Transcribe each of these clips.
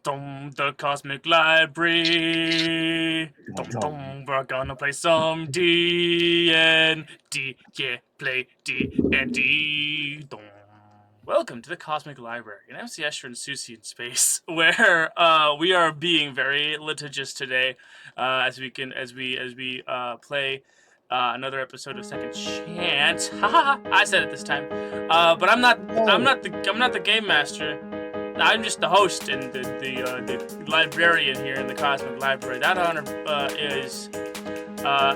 The Cosmic Library. We're gonna play some D&D. Yeah, play D&D. Welcome to the Cosmic Library, an MC Escher and Susie in space, where we are being very litigious today, as we play another episode of Second Chance. I said it this time, but I'm not the game master. I'm just the host and the librarian here in the Cosmic Library. That honor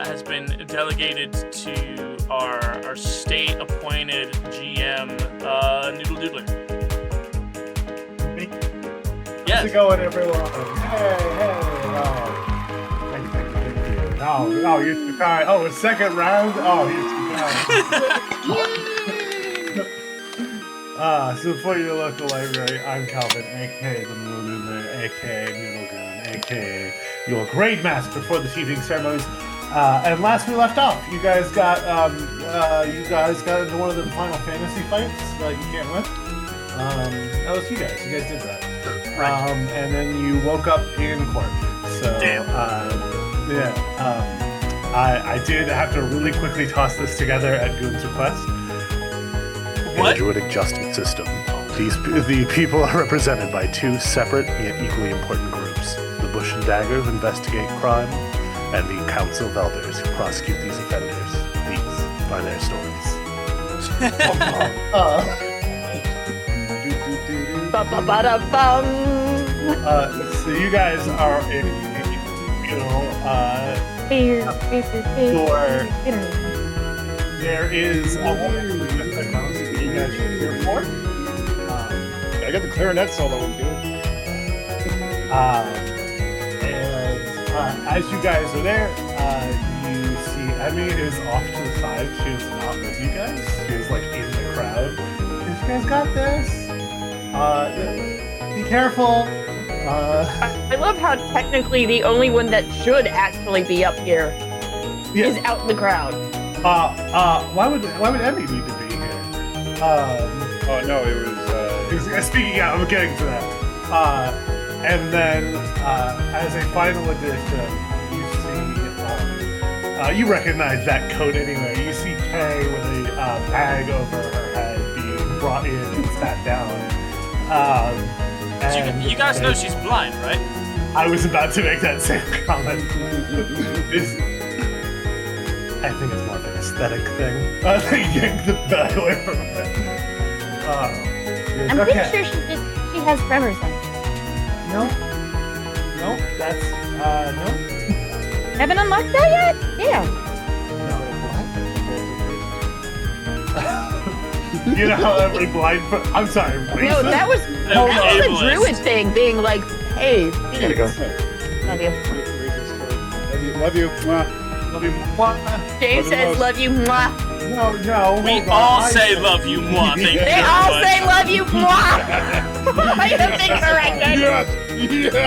has been delegated to our state-appointed GM, Noodledoodler. Me? Yes. How's it going, everyone? Hey, thank you. Oh, you're too kind. Oh, a second round? Oh, you're too kind. So for your local library, I'm Calvin, aka the Noodledoodler, aka Noodlegoon, aka your grade master for the evening ceremonies. And last we left off, you guys got into one of the Final Fantasy fights that you can't win. That was you guys. You guys did that. And then you woke up in court. So I did have to really quickly toss this together at Goon's request. In the Druidic justice system, the people are represented by two separate yet equally important groups: the Bush and Dagger who investigate crime, and the Council of Elders who prosecute these offenders. These are their stories. So you guys are in, there is a woman that you guys are here for. I got the clarinet solo, dude. As you guys are there, you see Emmy is off to the side. She is not with you guys. She is like in the crowd. You guys got this. Be careful. I love how technically the only one that should actually be up here is out in the crowd. Why would Emmy need to be here? Oh no, it was. Speaking out, I'm getting to that. And then, as a final addition, you see, you recognize that coat anyway. You see Kay with a bag over her head being brought in and sat down. You guys know she's blind, right? I was about to make that same comment. I think it's more of an aesthetic thing. They yank the bag away from her. I'm pretty sure she has tremors then. No, that's, no. Haven't unlocked that yet? Damn. You know how every blind I'm sorry, racist? No, that was a Druid thing, being like, hey, There you go. love you. Love you. Mwah. Love you. Mwah. James says, love you, mwah. No, We hold on. all say love you, moi. Thank you They very all much. say love you, mwah. I have been corrected. Yes.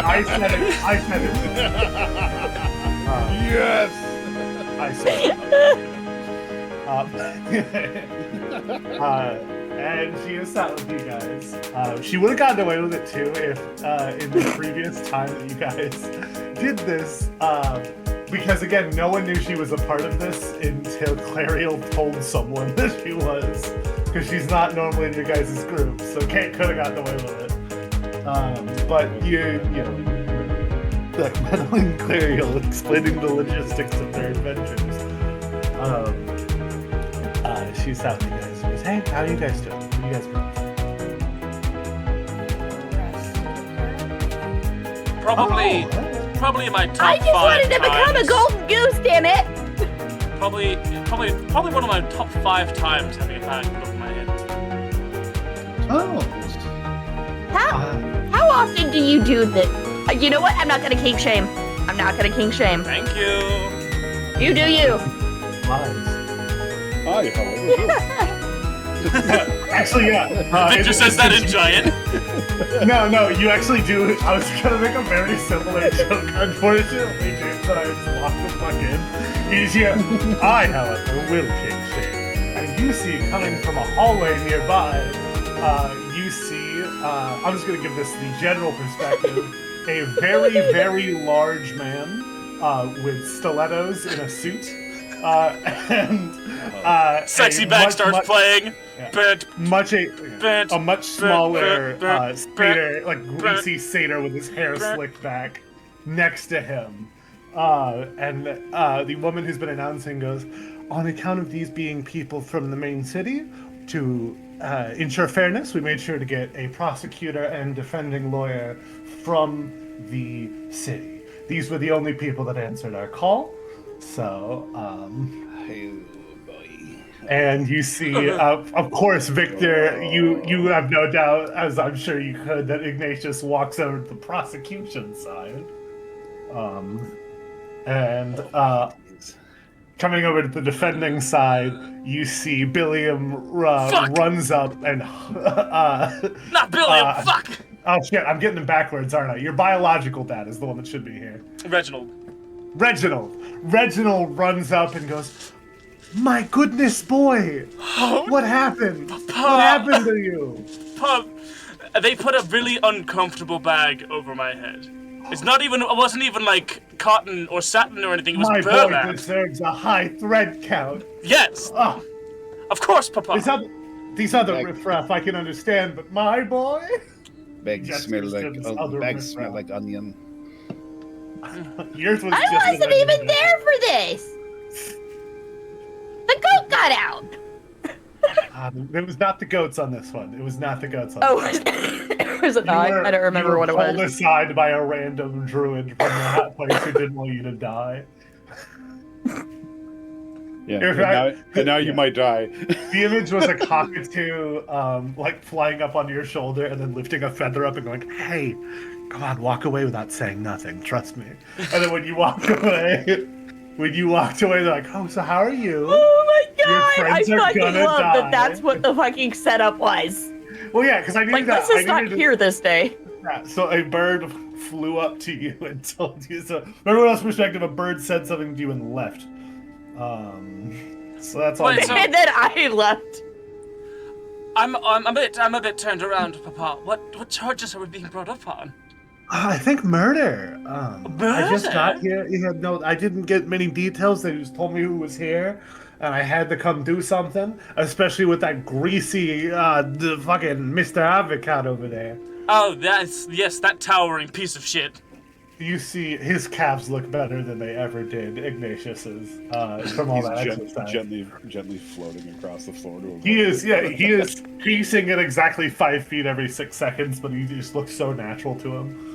I said it. Yes. I said it. And she is sat with you guys. She would have gotten away with it too if in the previous time that you guys did this, because again, no one knew she was a part of this until Clariel told someone that she was, because she's not normally in your guys' group, so Kate could have gotten away with it. But you know, like meddling Clariel, explaining the logistics of their adventures. She sat with you guys and goes, hey, how are you guys doing? What are you guys doing? Probably my top I just 5 wanted to become a times. golden goose, damn it! Probably one of my top 5 times having a bag put over my head. Oh. How often do you do this? You know what? I'm not gonna kink shame. Thank you. You do you. Lies. Hi, how are you? Actually, yeah. Victor says that in giant. No, you actually do. I was gonna make a very similar joke. Unfortunately, James and I just locked the fuck in. You hear, I, however, will kick shame. And you see, coming from a hallway nearby, you see I'm just going to give this the general perspective. A very, very large man with stilettos in a suit. Sexy bag starts playing. Yeah. A much smaller satyr, like greasy satyr with his hair slicked back next to him. The woman who's been announcing goes, on account of these being people from the main city, to ensure fairness, we made sure to get a prosecutor and defending lawyer from the city. These were the only people that answered our call. So, Oh, boy. and you see, of course, Victor, you have no doubt, as I'm sure you could, that Ignatius walks over to the prosecution side. Coming over to the defending side, you see Billiam runs up and... Not Billiam, fuck! Oh shit, I'm getting them backwards, aren't I? Your biological dad is the one that should be here. Reginald. Reginald runs up and goes, my goodness, boy! What happened? What happened to you? Pub, they put a really uncomfortable bag over my head. It wasn't even like cotton or satin or anything, it was my burlap. boy deserves a high thread count. Yes! Of course, Papa. These other riffraff I can understand, but my boy? Bags smell like onion. Yours was I just wasn't even there for this. The goat got out. It was not the goats on this one. It was not the goats on Oh, this one. was it not? I don't remember what it was. You were pulled aside by a random druid from that place who didn't want you to die. Yeah, and now you might die. The image was a cockatoo, like flying up onto your shoulder and then lifting a feather up and going, "Hey, come on, walk away without saying nothing. Trust me." And then when you walked away, they're like, "Oh, so how are you?" Oh my god! Your I friends are fucking gonna love die. that. That's what the fucking setup was. Well, yeah, because I knew Like, that. Lyssa's not here this day. Yeah, so a bird flew up to you and told you. So, from everyone else's perspective, a bird said something to you and left. So that's all. Wait, so- And then I left. I'm a bit turned around, Papa. What charges are we being brought up on? I think murder. I just Murder? got here. I didn't get many details. They just told me who was here, and I had to come do something. Especially with that greasy, the fucking Mr. Advocate over there. Oh, that towering piece of shit. You see, his calves look better than they ever did. Ignatius's from all that exercise. Gently floating across the floor to He is piecing at exactly 5 feet every 6 seconds, but he just looks so natural to him.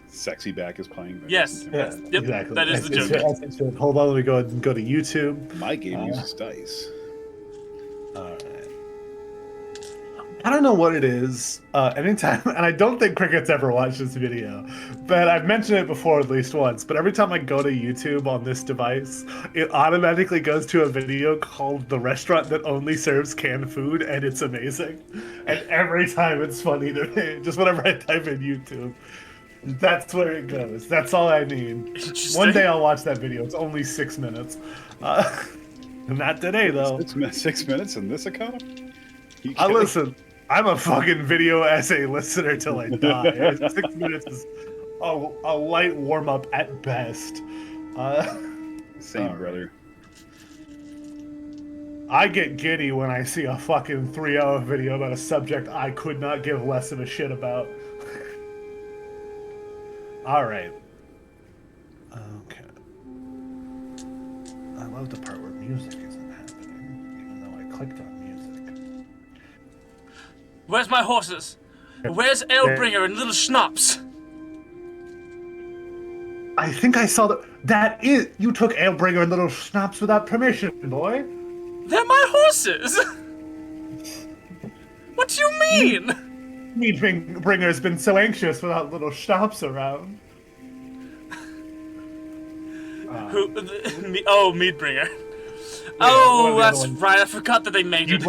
Sexy back is playing. Yes. Yeah, Yep, exactly. that is the joke. So hold on, let me go to YouTube. My game uses dice. Alright. I don't know what it is. Anytime, and I don't think Cricket's ever watched this video, but I've mentioned it before at least once. But every time I go to YouTube on this device, it automatically goes to a video called "The Restaurant That Only Serves Canned Food," and it's amazing. And every time it's funny to me. Just whenever I type in YouTube, that's where it goes. That's all I need. One day I'll watch that video. It's only 6 minutes. Not today though. 6 minutes in this economy? Listen. I'm a fucking video essay listener till I die. 6 minutes is a light warm up at best. Same, brother. I get giddy when I see a fucking 3-hour video about a subject I could not give less of a shit about. All right. Okay. I love the part where music isn't happening, even though I clicked on music. Where's my horses? Where's Alebringer and Little Schnapps? I think I saw that is you took Alebringer and Little Schnapps without permission, boy. They're my horses! What do you mean? Meadbringer's been so anxious without Little Schnapps around. Meadbringer. Oh, that's right. I forgot that they made it.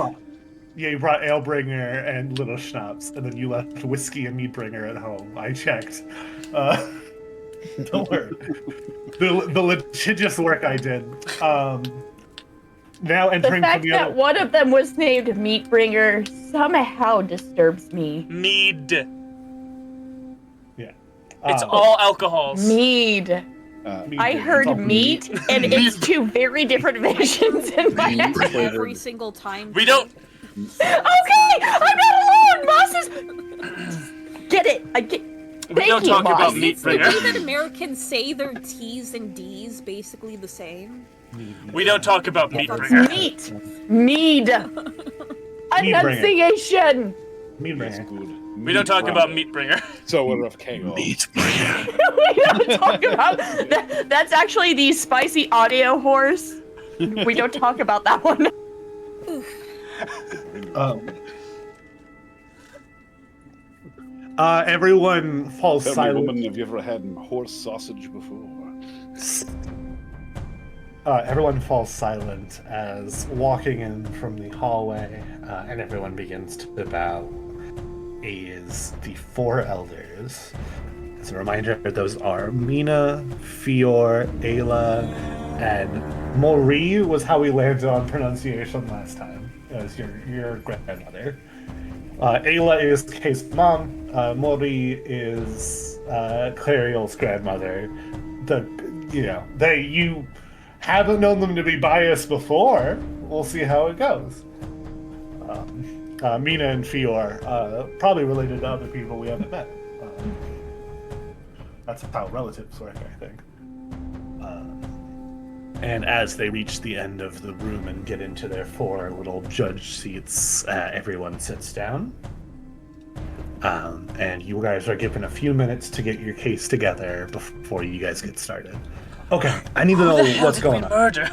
You brought Alebringer and Little Schnapps, and then you left whiskey and Meadbringer at home. I checked. Don't worry. The litigious work I did. now The entering from fact the that other. one of them was named Meatbringer somehow disturbs me. Mead. Yeah. It's all alcohols. Mead. Mead I beer. It's heard all meat, and it's two very different visions in my head. Every single time. We don't. Okay, I'm not alone. Moss is. Get it? I get. We Thank don't you, talk Moss. about It's the way Meatbringer. that Americans say their T's and D's basically the same. We don't talk about Yeah, Meatbringer. Meat. Mead. Enunciation. Mead That's beer. good. We don't talk about Meatbringer. So we're of KO. We don't talk about that. That's actually the spicy audio horse. We don't talk about that one. Everyone falls Tell me, silent. woman, have you ever had horse sausage before? Everyone falls silent as walking in from the hallway, and everyone begins to bow, is the four elders. As a reminder, those are Mina, Fior, Ayla, and Mori was how we landed on pronunciation last time, as your grandmother. Ayla is Kay's mom. Mori is Clariel's grandmother. You haven't known them to be biased before. We'll see how it goes. Mina and Fior, probably related to other people we haven't met. That's how relatives work, I think. And as they reach the end of the room and get into their four little judge seats, everyone sits down. And you guys are given a few minutes to get your case together before you guys get started. Okay, I need to know what's going on. Murder?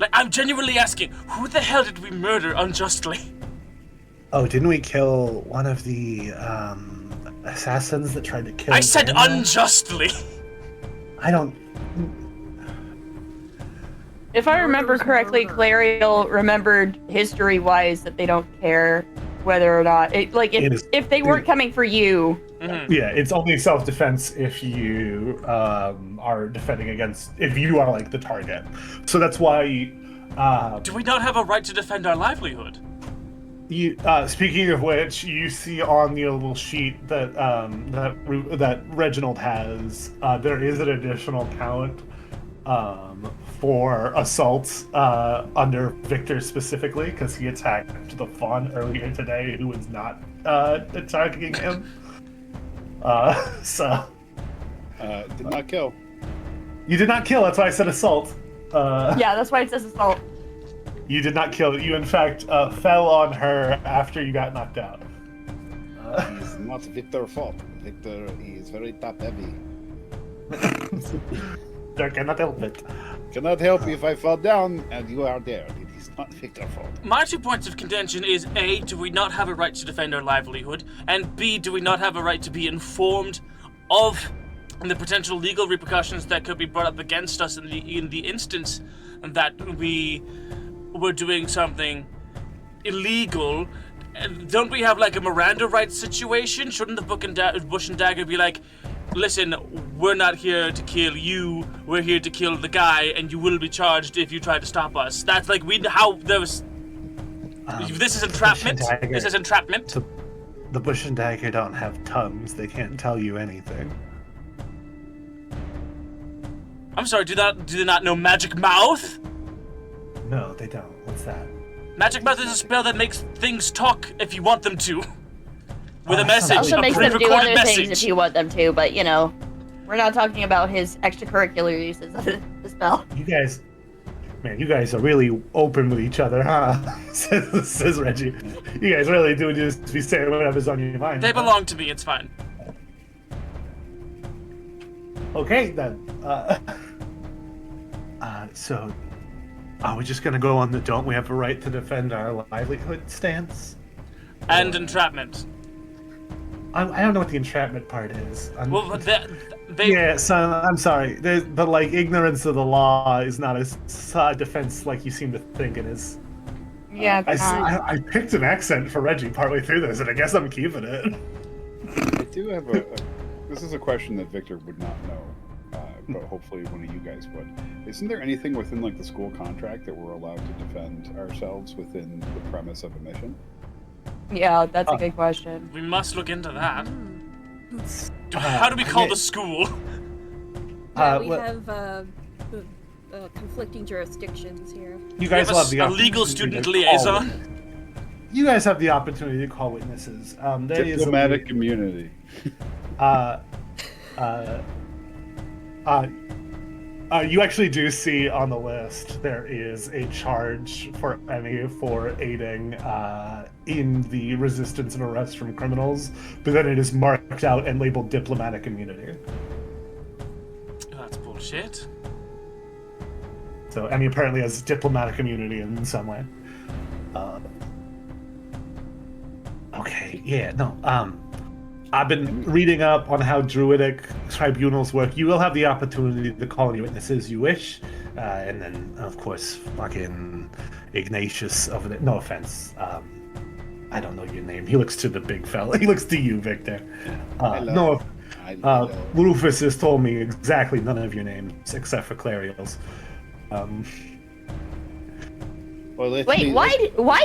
Like, I'm genuinely asking, who the hell did we murder unjustly? Oh, didn't we kill one of the assassins that tried to kill? I said Daniel? unjustly. I don't. If I remember Murder's correctly, murder. Clariel remembered history-wise that they don't care whether or not if they weren't coming for you. Mhm. Yeah, it's only self-defense if you are defending against if you are like the target. So that's why. Do we not have a right to defend our livelihood? You, speaking of which, you see on the little sheet that that Reginald has, there is an additional count for assault under Victor specifically because he attacked the fawn earlier today, who was not attacking him. Did not kill. You did not kill. That's why I said assault. Yeah, that's why it says assault. You did not kill. You in fact fell on her after you got knocked out. It's not Victor's fault. Victor is very top heavy. I cannot help it. Cannot help if I fall down and you are there. It is not Victor's fault. My 2 points of contention is A, do we not have a right to defend our livelihood? And B, do we not have a right to be informed of the potential legal repercussions that could be brought up against us in the instance that we were doing something illegal? Don't we have like a Miranda rights situation? Shouldn't the Bush and Dagger be like, listen, we're not here to kill you, we're here to kill the guy, and you will be charged if you try to stop us. That's like this is entrapment. Bush and Dagger- This is entrapment. The Bush and Dagger don't have tongues. They can't tell you anything. I'm sorry, do they not know Magic Mouth? No, they don't. What's that? Magic Mouth is a spell that makes things talk if you want them to. With a that's message, Also a makes them do pre-recorded other message. things if you want them to, but you know, we're not talking about his extracurricular uses of the spell. You guys are really open with each other, huh? says Reggie. You guys really do just be saying whatever's on your mind. They huh? belong to me, it's fine. Okay, then. So, are we just gonna go on the don't we have a right to defend our livelihood stance? And entrapment. I don't know what the entrapment part is. Well, they Yeah, son, I'm sorry. But like, ignorance of the law is not a defense like you seem to think it is. Yeah, I picked an accent for Reggie partway through this, and I guess I'm keeping it. I do have this is a question that Victor would not know. but hopefully one of you guys would. Isn't there anything within like the school contract that we're allowed to defend ourselves within the premise of a mission? Yeah, that's a good question. We must look into that. Hmm. How do we call the school? Yeah, we well- have conflicting jurisdictions here. You guys will have the a opportunity legal to student call liaison. witnesses. You guys have the opportunity to call witnesses. There is a Diplomatic immunity. You actually do see on the list there is a charge for Emmy for aiding in the resistance and arrest from criminals, but then it is marked out and labeled diplomatic immunity. That's bullshit. So Emmy apparently has diplomatic immunity in some way. Okay, yeah, no. I've been reading up on how Druidic tribunals work. You will have the opportunity to call any witnesses you wish, and then, of course, fucking Ignatius over there. No offense. I don't know your name. He looks to the big fella. He looks to you, Victor. No, Rufus has told me exactly none of your names except for Clariel's. Well, Wait, why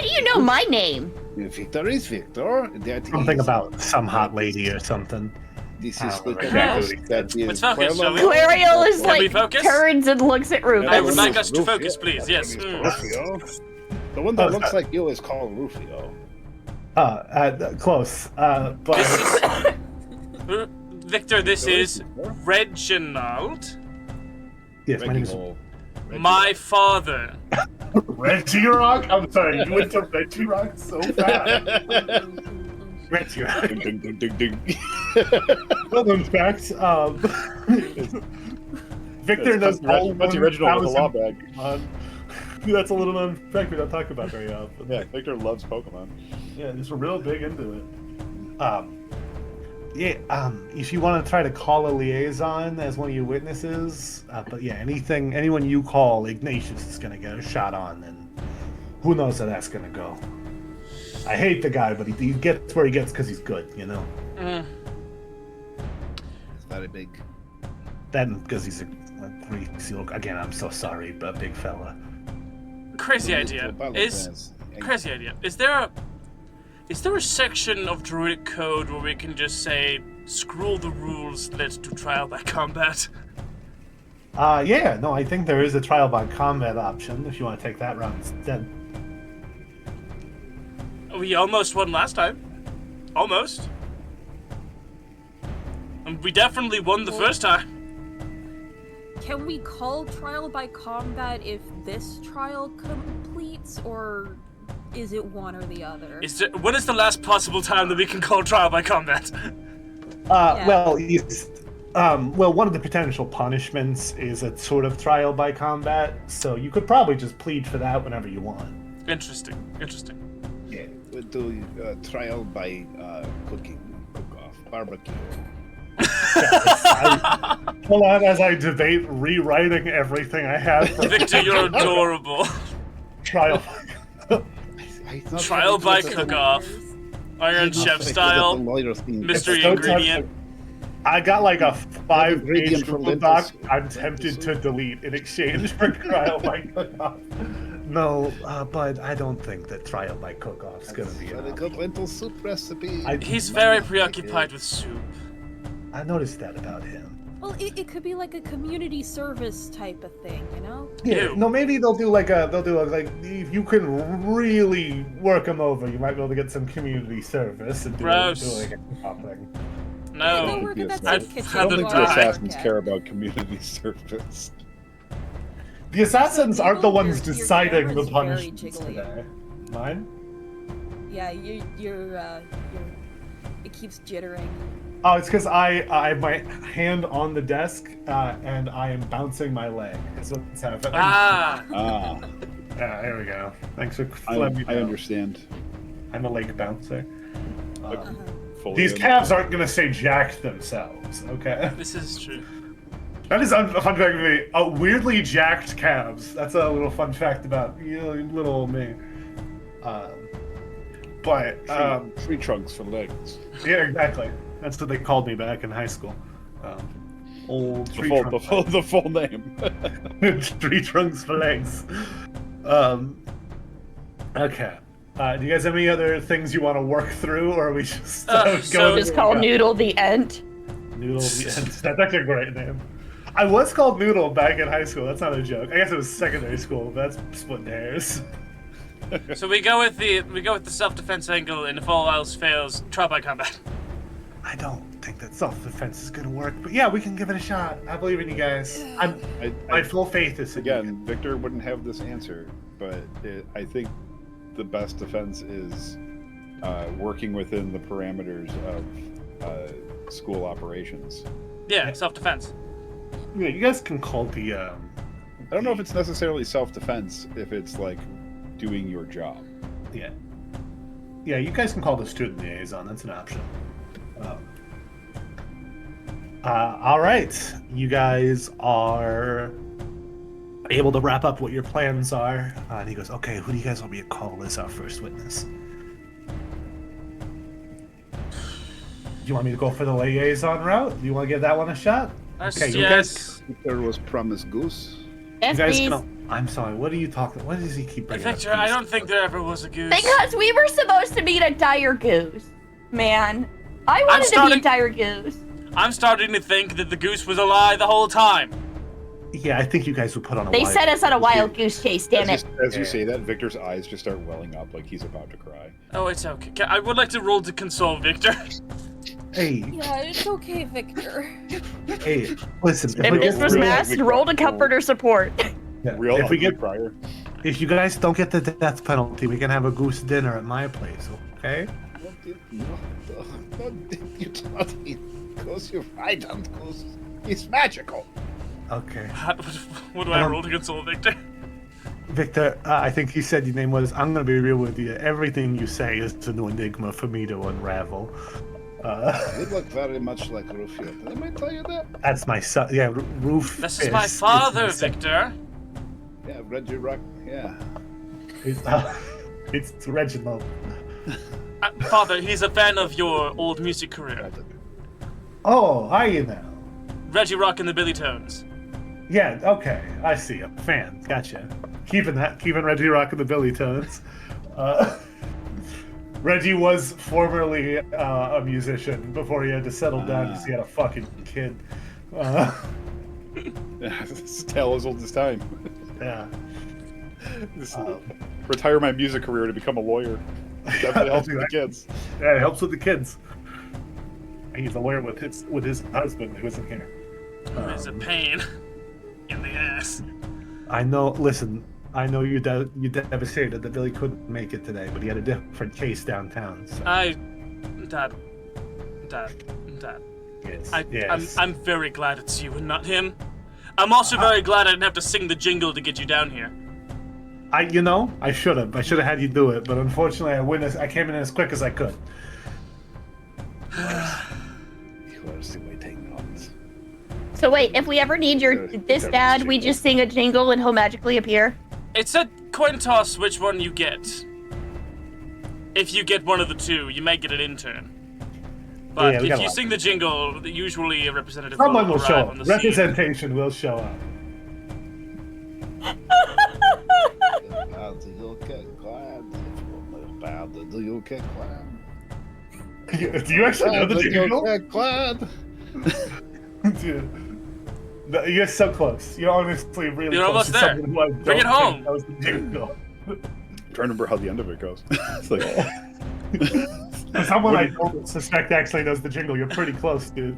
do you know my name? Victor is Victor. Something about some hot lady or something. This I is don't the know house exactly. that is Let's focus, shall we? Clariel is Can we like focus? turns and looks at Rufus. I would like us to Rufio. focus, please. Yes. Rufio. The one that looks like you is called Rufio. Close. But Victor, this is Reginald, yes, my name is my father. Reggie Rock. I'm sorry, you went to Reggie Rock so fast. Reggie Rock. Ding, ding, ding, ding, ding. Well, in fact, Victor knows all That's Reginald with a law 1,000 bag. That's a little known fact we don't talk about very often. Yeah, Victor loves Pokemon. Yeah, just real big into it. If you want to try to call a liaison as one of your witnesses, but yeah, anyone you call, Ignatius is gonna get a shot on, and who knows how that's gonna go. I hate the guy, but he gets where he gets because he's good, you know? It's very big. Then because he's a greasy look. Again, I'm so sorry, but big fella. Crazy idea. Crazy idea. Is there a section of Druidic code where we can just say, screw all the rules, let's do trial by combat? Yeah, no, I think there is a trial by combat option if you want to take that route instead. We almost won last time. Almost. And we definitely won the first time. Can we call trial by combat if this trial completes, or is it one or the other? When is the last possible time that we can call trial by combat? Well, one of the potential punishments is a sort of trial by combat, so you could probably just plead for that whenever you want. Interesting. Yeah, we'll do trial by cooking, cook-off, barbecue. Hold on, as I debate rewriting everything I have for Victor, you're adorable. trial. Trial by cook-off. Iron Chef style. Mystery So ingredient. I got like a 5-page ingredient for Google doc lentils. I'm tempted to delete in exchange for trial by cook-off. No, but I don't think that trial by cook-off is going to be Very enough. good lentil soup recipe. He's very preoccupied with soup. I noticed that about him. Well, it could be like a community service type of thing, you know? Yeah, Ew. no, maybe they'll do like if you can really work them over, you might be able to get some community service and do Gross. like a cook-off thing. Go No. work at that I'd soup kitchen. I don't rather think while the die. I work assassins at- care about community service. The assassins aren't the ones Your deciding the camera's very punishments jiggly. today. Mine? Yeah, you're it keeps jittering. Oh, it's because I have my hand on the desk and I am bouncing my leg. That's what's happening. Ah. Ah, Yeah, there we go. Thanks for I letting me know. understand. I'm a leg bouncer. Fully These in. calves aren't going to say jacked themselves, okay? This is true. That is a fun fact of me. Weirdly jacked calves. That's a little fun fact about little old me. Tree trunks for legs. Yeah, exactly. That's what they called me back in high school. Old The tree full, trunk the full, the full name. tree trunks for legs. Okay. Do you guys have any other things you want to work through, or are we just so- Just call Noodle the End. Noodle the End? That's actually a great name. I was called Noodle back in high school. That's not a joke. I guess it was secondary school, but that's splitting hairs. So we go with the self-defense angle, and if all else fails, trial by combat. I don't think that self-defense is gonna work, but yeah, we can give it a shot. I believe in you guys. My full faith is in you. Again, Victor wouldn't have this answer, but I think the best defense is working within the parameters of school operations. Yeah, self-defense. Yeah, you guys can call the. I don't know if it's necessarily self-defense, if it's like doing your job. Yeah. Yeah, you guys can call the student liaison. That's an option. All right. You guys are able to wrap up what your plans are. And he goes, okay, who do you guys want me to call as our first witness? Do you want me to go for the liaison route? Do you want to give that one a shot? Okay, you guys. There was promised goose. Yes, You guys please. I'm sorry, what are you talking? What does he keep bringing up? Victor, I don't think there ever was a goose. Because we were supposed to meet a dire goose. Man. I wanted to be a dire goose. I'm starting to think that the goose was a lie the whole time. Yeah, I think you guys would put on a They wild- set us on a wild goose chase, damn it. As you say that, Victor's eyes just start welling up like he's about to cry. Oh, it's okay. I would like to roll to console Victor. Hey, Yeah, it's okay, Victor. hey, listen. If this was masked, roll to comfort or support. Yeah, Real if we get prior. If you guys don't get the death penalty, we can have a goose dinner at my place, okay? You don't eat goose, you fried goose. It's magical. Okay. What do I roll to console Victor? Victor, I think he said your name was, I'm gonna be real with you, everything you say is a new enigma for me to unravel. You look very much like Rufio. Did I tell you that? That's my son, yeah, Roof. This is my father, Victor. Yeah, Reggie Rock, yeah. It's Reginald. Father, he's a fan of your old music career. Oh, are you now? Reggie Rock and the Billy Tones. Yeah, okay, I see, a fan, gotcha. Keeping Reggie Rock and the Billy Tones. Reggie was formerly a musician before he had to settle down because he had a fucking kid. Yeah, this tale as old as time. Yeah. Retire my music career to become a lawyer. Definitely helps with the kids. Yeah, it helps with the kids. He's a lawyer with his husband who isn't here. It's a pain in the ass. I know. Listen, I know you devastated that Billy couldn't make it today, but he had a different case downtown. So. Dad. Yes. I'm very glad it's you and not him. I'm also very glad I didn't have to sing the jingle to get you down here. I should have. I should have had you do it, but unfortunately, I came in as quick as I could. So wait, if we ever need this dad, we just sing a jingle and he'll magically appear? It's a coin toss which one you get. If you get one of the two, you may get an intern. But Yeah, we if got you a sing the jingle, usually a representative Someone will show arrive up. on the scene. Representation will show up. Do you actually know the jingle? Dude, you're so close. You're honestly really You're close. almost to there. someone who I Bring don't it home. think knows the jingle. I'm trying to remember how the end of it goes. It's like, For someone I don't suspect actually knows the jingle, you're pretty close, dude.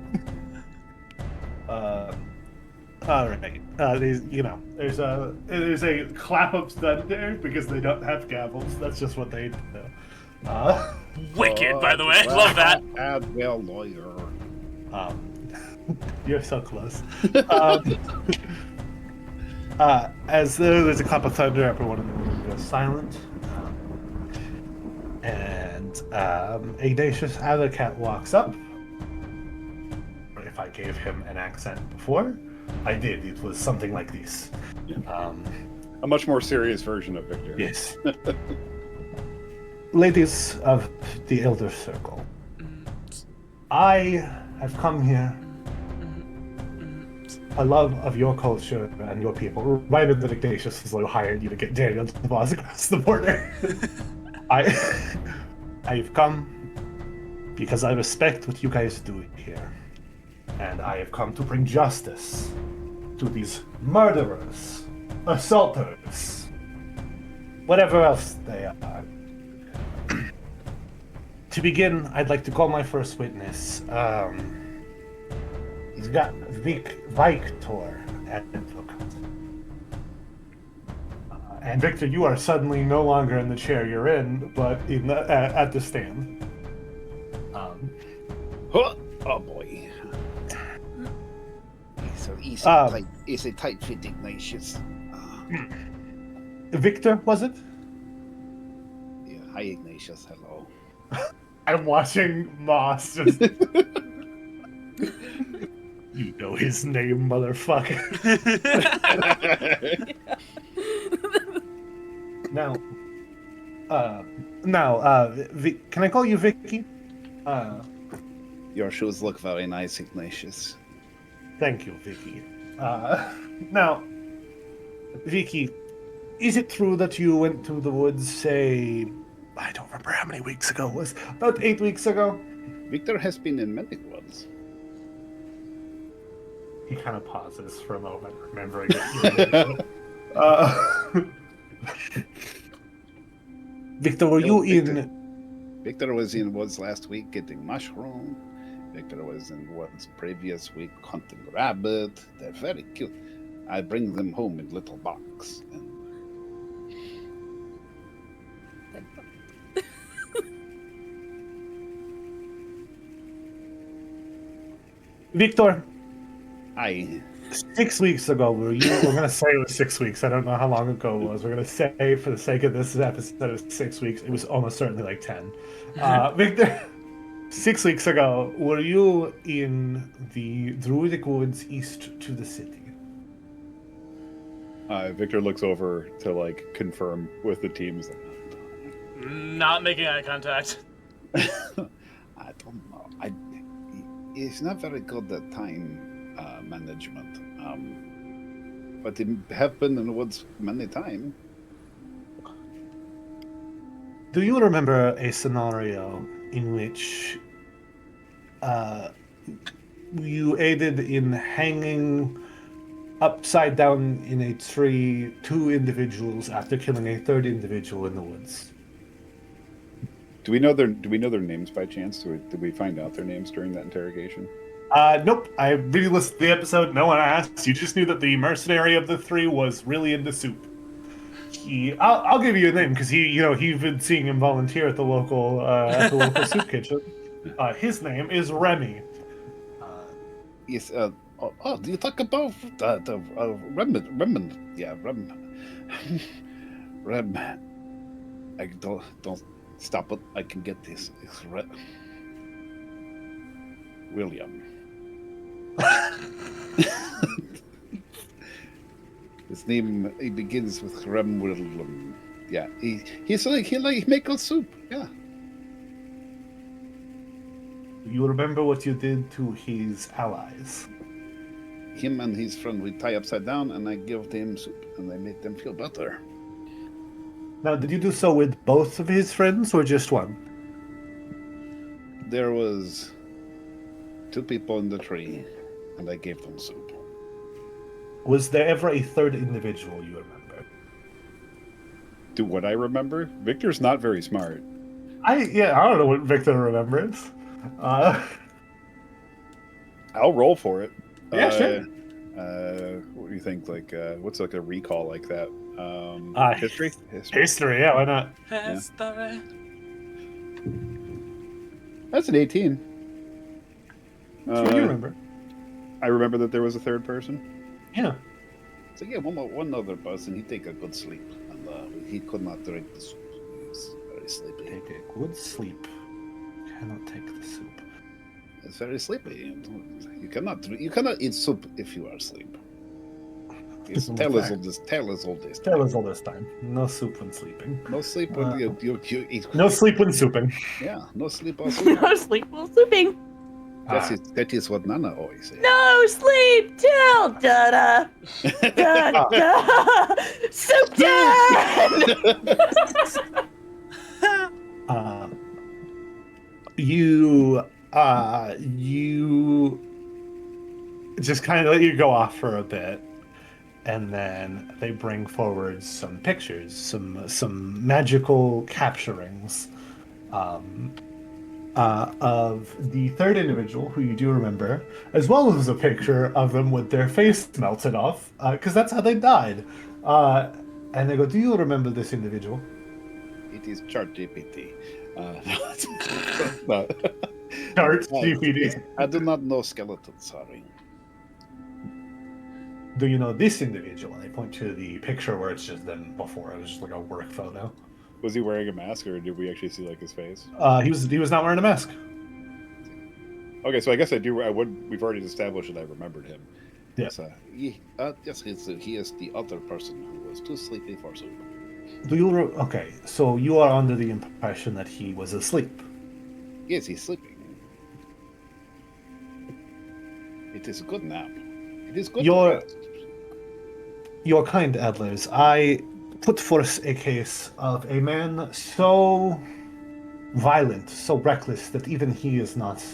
All right. There's a clap up stud there because they don't have gavels. That's just what they do. Wicked, by the way. Love that. Adwell lawyer. You're so close. As there's a clap of thunder, everyone in the room goes silent. And Ignatius Addercat walks up. If I gave him an accent before, I did. It was something like this. A much more serious version of Victor. Yes. Ladies of the Elder Circle, I have come here a love of your culture and your people. Reminded that Ignatius has hired you to get Daniel to the boss across the border. I've come because I respect what you guys do here. And I have come to bring justice to these murderers, assaulters, whatever else they are. To begin, I'd like to call my first witness. He's got Victor Advocate. And Victor, you are suddenly no longer in the chair you're in, but in the, at the stand. Oh boy. It's a tight fit, Ignatius. Victor, was it? Yeah, hi, Ignatius. Hello. I'm watching Moss just... You know his name, motherfucker. Can I call you Vicky? Your shoes look very nice, Ignatius. Thank you, Vicky. Now, Vicky, is it true that you went to the woods, say, I don't remember how many weeks ago it was, about 8 weeks ago? Victor has been in many woods. He kind of pauses for a moment, remembering it. Victor, were you in... Victor was in woods last week getting mushroom. Victor was in woods previous week hunting rabbit. They're very cute. I bring them home in little box. And... Victor, 6 weeks ago, we're going to say it was 6 weeks. I don't know how long ago it was. We're going to say, for the sake of this episode, it was 6 weeks. It was almost certainly like 10. Victor, 6 weeks ago, were you in the Druidic woods east to the city? Victor looks over to confirm with the teams. Not making eye contact. I don't know. It's not very good at time management. But it have been in the woods many times. Do you remember a scenario in which you aided in hanging upside down in a tree 2 individuals after killing a 3rd individual in the woods? Do we know their names by chance? Did we find out their names during that interrogation? Nope. I re-listened to the episode. No one asked. You just knew that the mercenary of the 3 was really into soup. I'll give you a name because you've been seeing him volunteer at the local soup kitchen. His name is Remy. Yes. Do you talk about Rem? Yeah, Rem. I don't stop it. I can get this. It's William. His name begins with Rem William. Yeah, he make good soup. Yeah. You remember what you did to his allies? Him and his friend we tie upside down, and I give them soup, and I make them feel better. Now, did you do so with both of his friends, or just one? There was 2 people in the tree, and I gave them soup. Was there ever a 3rd individual you remember? Do what I remember? Victor's not very smart. I don't know what Victor remembers. I'll roll for it. Yeah, sure. What do you think? What's a recall like that? History? History, yeah, why not? History. That's an 18. That's what you remember. I remember that there was a 3rd person. Yeah. So yeah, one other person, he take a good sleep, and he could not drink the soup. He was very sleepy. Take a good sleep. Cannot take the soup. It's very sleepy. You cannot eat soup if you are asleep. Tell us all this. Tell us all this time. No soup when sleeping. No sleep when you eat. No sleep when souping. Yeah, no sleep while sleeping. No sleep while sleeping. That is what Nana always says. No sleep till da da da. Soup time. You just kind of let you go off for a bit, and then they bring forward some pictures, some magical capturings of the third individual, who you do remember, as well as a picture of them with their face melted off, because that's how they died. And they go, "Do you remember this individual?" It is ChatGPT. Chart GPT. I do not know skeletons, sorry. Do you know this individual? And they point to the picture where it's just them before. It was just like a work photo. Was he wearing a mask, or did we actually see like his face? He was not wearing a mask. Okay, so I guess I do. I would. We've already established that I remembered him. Yeah. Yes, Yes, he is the other person who was too sleepy for soup. Do you? Okay, so you are under the impression that he was asleep. Yes, he's sleeping. It is a good nap. It is good. Your- to rest. Your kind Adlers, I put forth a case of a man so violent, so reckless that even he is not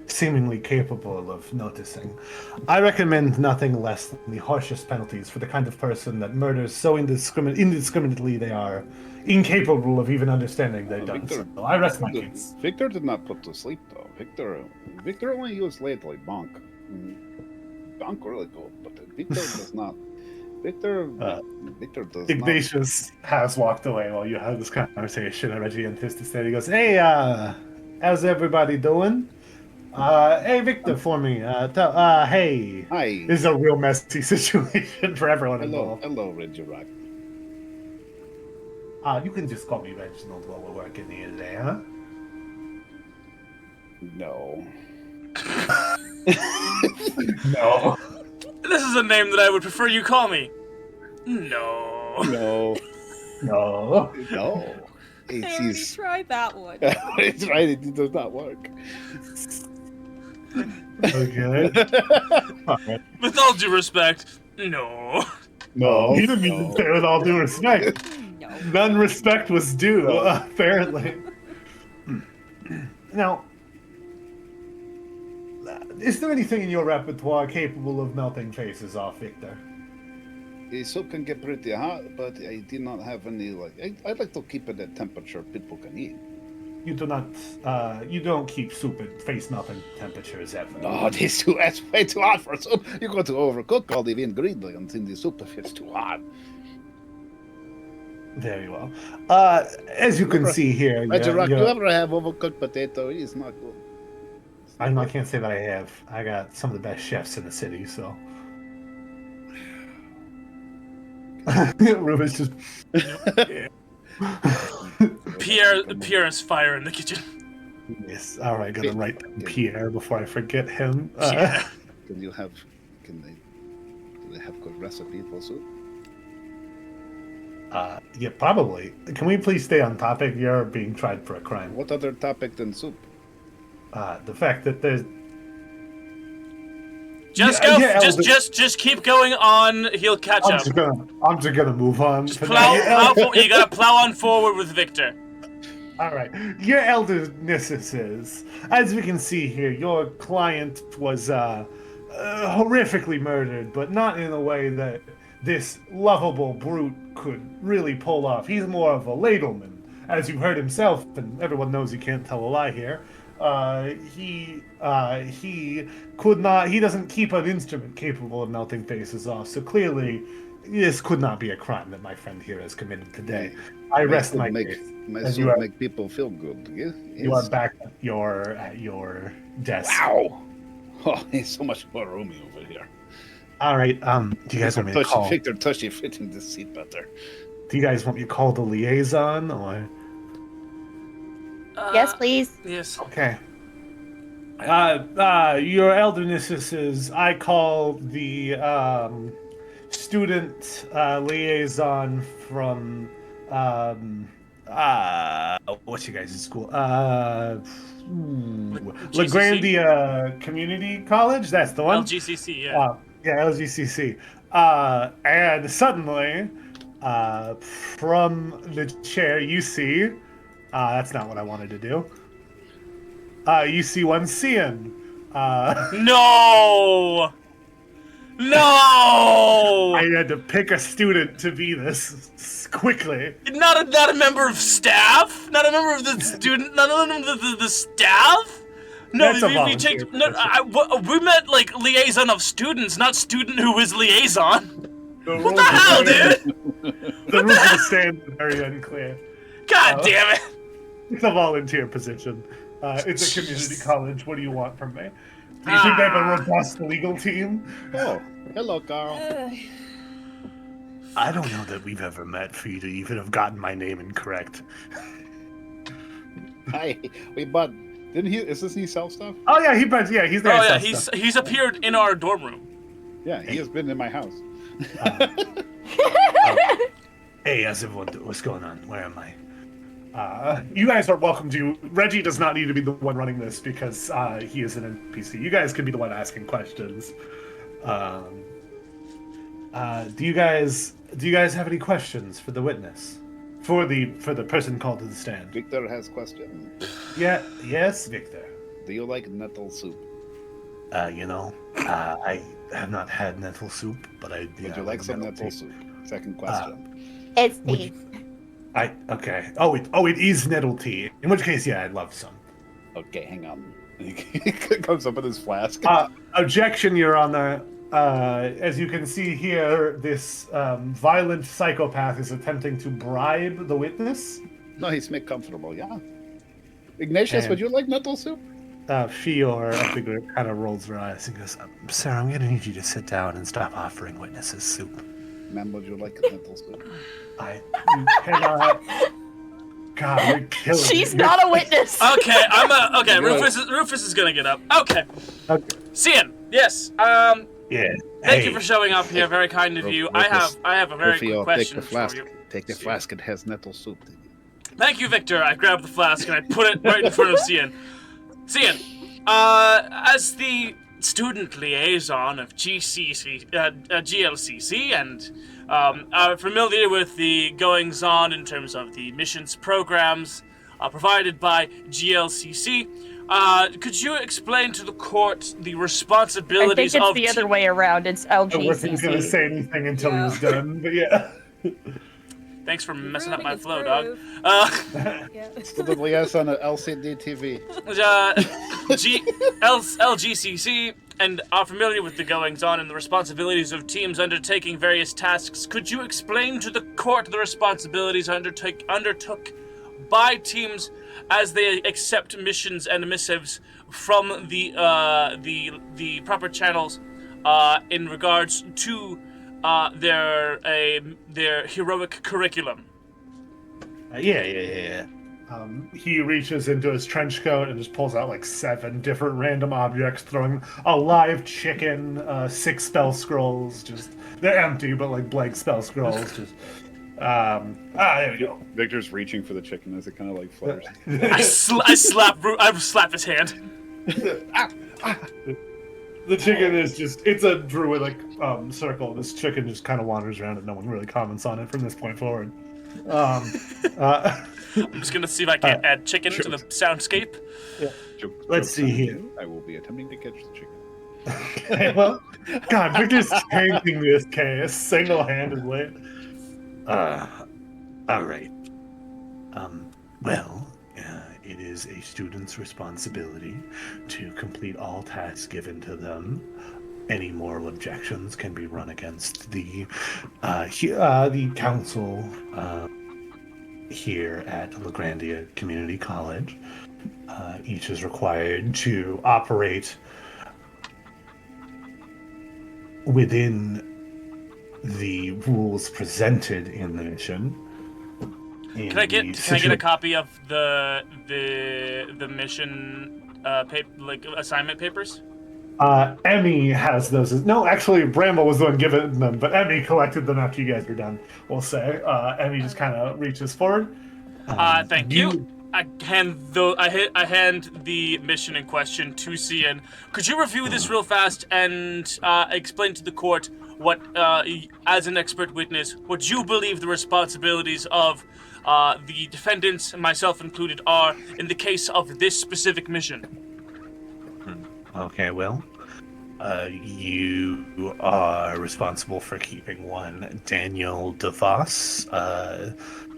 seemingly capable of noticing. I recommend nothing less than the harshest penalties for the kind of person that murders so indiscriminately they are incapable of even understanding they've done Victor, so. I rest my case. Victor did not put to sleep though. Victor only used lately bonk. Bonk really good, but Victor does not. Victor does not. Ignatius has walked away while you have this conversation. And Reggie anticipated. He goes, "Hey, how's everybody doing? Hey, Victor, for me. Hey. Hi. This is a real messy situation for everyone involved. Hello, Reggie Rock. You can just call me Reginald while we're working here today, huh? No. No. This is a name that I would prefer you call me. No. no. No. No. I already He's tried that one. it's right. It does not work. Okay. All right. With all due respect, no. No. He didn't mean to say with all due respect. No. None respect was due, apparently. Now, is there anything in your repertoire capable of melting faces off, Victor? The soup can get pretty hot, but I did not have any I like to keep it at temperature people can eat. You do not, you don't keep soup at face melting temperatures ever. No, that's way too hot for soup. You're going to overcook all the ingredients in the soup if it's too hot. Very well. As you can see here, Reggie Rock, you ever have overcooked potato? It is not good. I can't say that I have. I got some of the best chefs in the city, so. Ruben's just. Pierre is fire in the kitchen. Yes. All right. Gonna write down Pierre before I forget him. Yeah. Do they have good recipe for soup? Yeah, probably. Can we please stay on topic? You're being tried for a crime. What other topic than soup? The fact that there's. Just Yeah, go. yeah, Just keep going on. He'll catch I'm up. just gonna move on. Just for plow. now. You gotta plow on forward with Victor. All right. Your eldernesses, as we can see here, your client was horrifically murdered, but not in a way that this lovable brute could really pull off. He's more of a ladleman, as you heard himself, and everyone knows he can't tell a lie here. He could not. He doesn't keep an instrument capable of melting faces off. So clearly, this could not be a crime that my friend here has committed today. I rest my case. My As soup you are- make people feel good. Yeah? You are back at your desk. Wow. Oh, it's so much more roomy over here. All right. Do you guys want me to call? Victor Tushy fitting the seat better. Do you guys want me to call the liaison or? Yes, please. Yes. Okay. Your eldernesses, I call the student liaison from What's your guys' school? GCC? LaGrandia Community College. That's the one. LGCC, yeah. Yeah, LGCC. And suddenly, from the chair, you see. That's not what I wanted to do. You see one Cian. No! No! I had to pick a student to be this quickly. Not a member of staff? Not a member of the student? Not a member of the staff? No, That's a we volunteer changed. No, position. we meant like liaison of students, not student who is liaison. What the hell, dude? The rules of the stand are very unclear. God damn it! It's a volunteer position. It's a community college. What do you want from me? Do you think they have a robust legal team? Oh, hello, Carl. I don't know that we've ever met for you to even have gotten my name incorrect. Hi. Wait, bud. Didn't he? Isn't he sell stuff? Oh yeah, he's there. Oh yeah, he's appeared in our dorm room. Yeah, he has been in my house. Hey, how's everyone doing? What's going on? Where am I? You guys are welcome to. Reggie does not need to be the one running this because he is an NPC. You guys can be the one asking questions. Do you guys have any questions for the witness? For the person called to the stand? Victor has question. Yeah. Yes, Victor. Do you like nettle soup? I have not had nettle soup, but I do. Would you like some nettle soup? Second question. It's beef. Okay. Oh, it is nettle tea. In which case, yeah, I'd love some. Okay, hang on. He comes up with his flask. Objection, Your Honor. As you can see here, this violent psychopath is attempting to bribe the witness. No, he's make comfortable, yeah. Ignatius, would you like nettle soup? Fior, I figure, kind of rolls her eyes and goes, Sir, I'm going to need you to sit down and stop offering witnesses soup. Ma'am, would you like nettle soup? you cannot. God, you're killing me. She's not a witness. Okay, okay. Rufus is gonna get up. Okay. Cian, yes. Yeah. Thank you for showing up here. Very kind of you. I have a very quick question for you. Take the flask. It has nettle soup. Thank you, Victor. I grab the flask and I put it right in front of Cian. Cian, as the student liaison of GLCC and are familiar with the goings-on in terms of the missions programs provided by GLCC. Could you explain to the court the responsibilities I of... think it's the other way around. It's LGCC. I wasn't going to say anything until he was done, but yeah. Thanks for messing up my flow, dog. Student liaison at LCD TV. LGCC and are familiar with the goings-on and the responsibilities of teams undertaking various tasks. Could you explain to the court the responsibilities undertook by teams as they accept missions and missives from the proper channels in regards to their heroic curriculum? Yeah. He reaches into his trench coat and just pulls out like 7 different random objects, throwing a live chicken, 6 spell scrolls. Just they're empty, but like blank spell scrolls. Just there we go. Victor's reaching for the chicken as it kind of like flutters. I slap his hand. The chicken is just—it's a druidic circle. This chicken just kind of wanders around and no one really comments on it from this point forward. I'm just gonna see if I can add chicken to the soundscape. Let's see here. I will be attempting to catch the chicken. Okay, well, God, Victor's tanking this case single-handedly. All right. It is a student's responsibility to complete all tasks given to them. Any moral objections can be run against the council here at LaGrandia Community College. Each is required to operate within the rules presented in the mission. Can I get a copy of the mission assignment papers? Emmy has those. No, actually, Bramble was the one giving them, but Emmy collected them after you guys were done. We'll say Emmy just kind of reaches forward. Thank you. I hand the mission in question to Cian. Could you review this real fast and explain to the court what, as an expert witness, what you believe the responsibilities of the defendants, myself included, are in the case of this specific mission? Okay, well, you are responsible for keeping one Daniel DeVos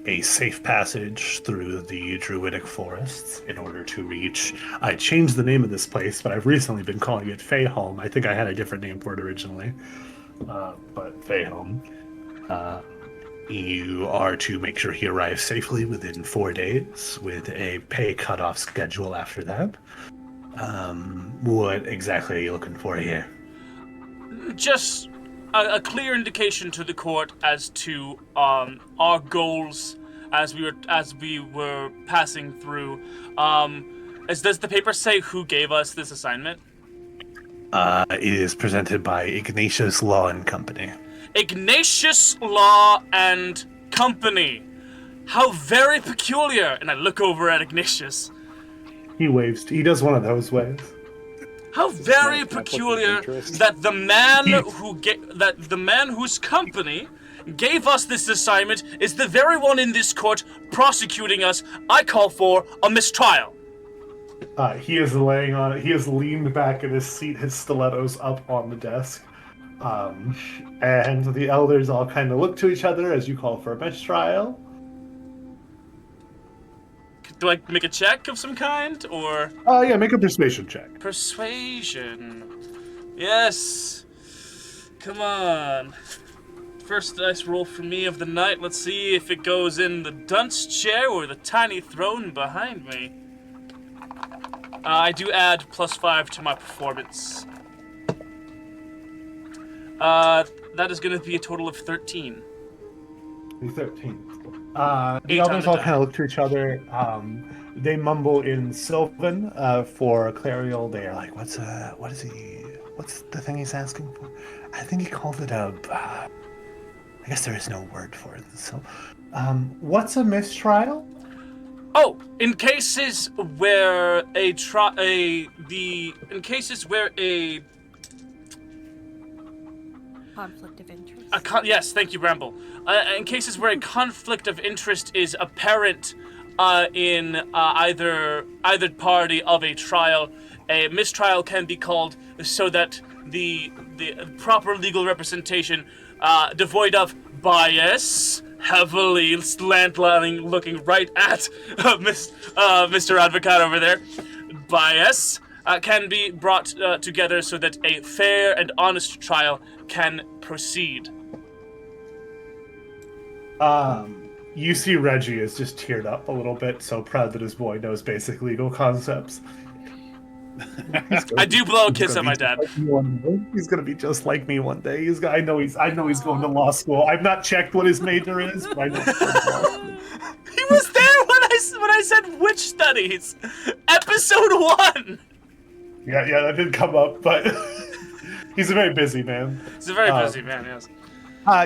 a safe passage through the Druidic forests in order to reach. I changed the name of this place, but I've recently been calling it Feyholm. I think I had a different name for it originally, but Feyholm. You are to make sure he arrives safely within 4 days, with a pay cutoff schedule after that. What exactly are you looking for here? Just a clear indication to the court as to our goals as we were passing through. Does the paper say who gave us this assignment? It is presented by Ignatius Law and Company. Ignatius Law and Company. How very peculiar. And I look over at Ignatius. He waves. He does one of those ways. How very peculiar that the man whose company gave us this assignment is the very one in this court prosecuting us. I call for a mistrial. He is laying on it. He is leaned back in his seat, his stilettos up on the desk. And the elders all kind of look to each other as you call for a mistrial. Do I make a check of some kind, or? Yeah, make a persuasion check. Persuasion. Yes. Come on. First dice roll for me of the night. Let's see if it goes in the dunce chair or the tiny throne behind me. I do add +5 to my performance. That is going to be a total of 13. 13. The elders all kind of look to each other. They mumble in Sylvan for Clariel. They are like, what's the thing he's asking for? I think he called it a, I guess there is no word for it. So, what's a mistrial? Oh, in cases where a Conflict of interest. Yes, thank you, Bramble. In cases where a conflict of interest is apparent in either party of a trial, a mistrial can be called so that the proper legal representation, devoid of bias, heavily slant-lining, looking right at Mr. Advocate over there, bias, can be brought together so that a fair and honest trial can proceed. You see Reggie is just teared up a little bit, so proud that his boy knows basic legal concepts. I do blow a kiss at my dad. He's gonna be just like me one day. I know he's going to law school. I've not checked what his major is, but I know he's going to law school. He was there when I said witch studies, episode 1. Yeah, that did come up, but he's a very busy man. He's a very busy man, yes.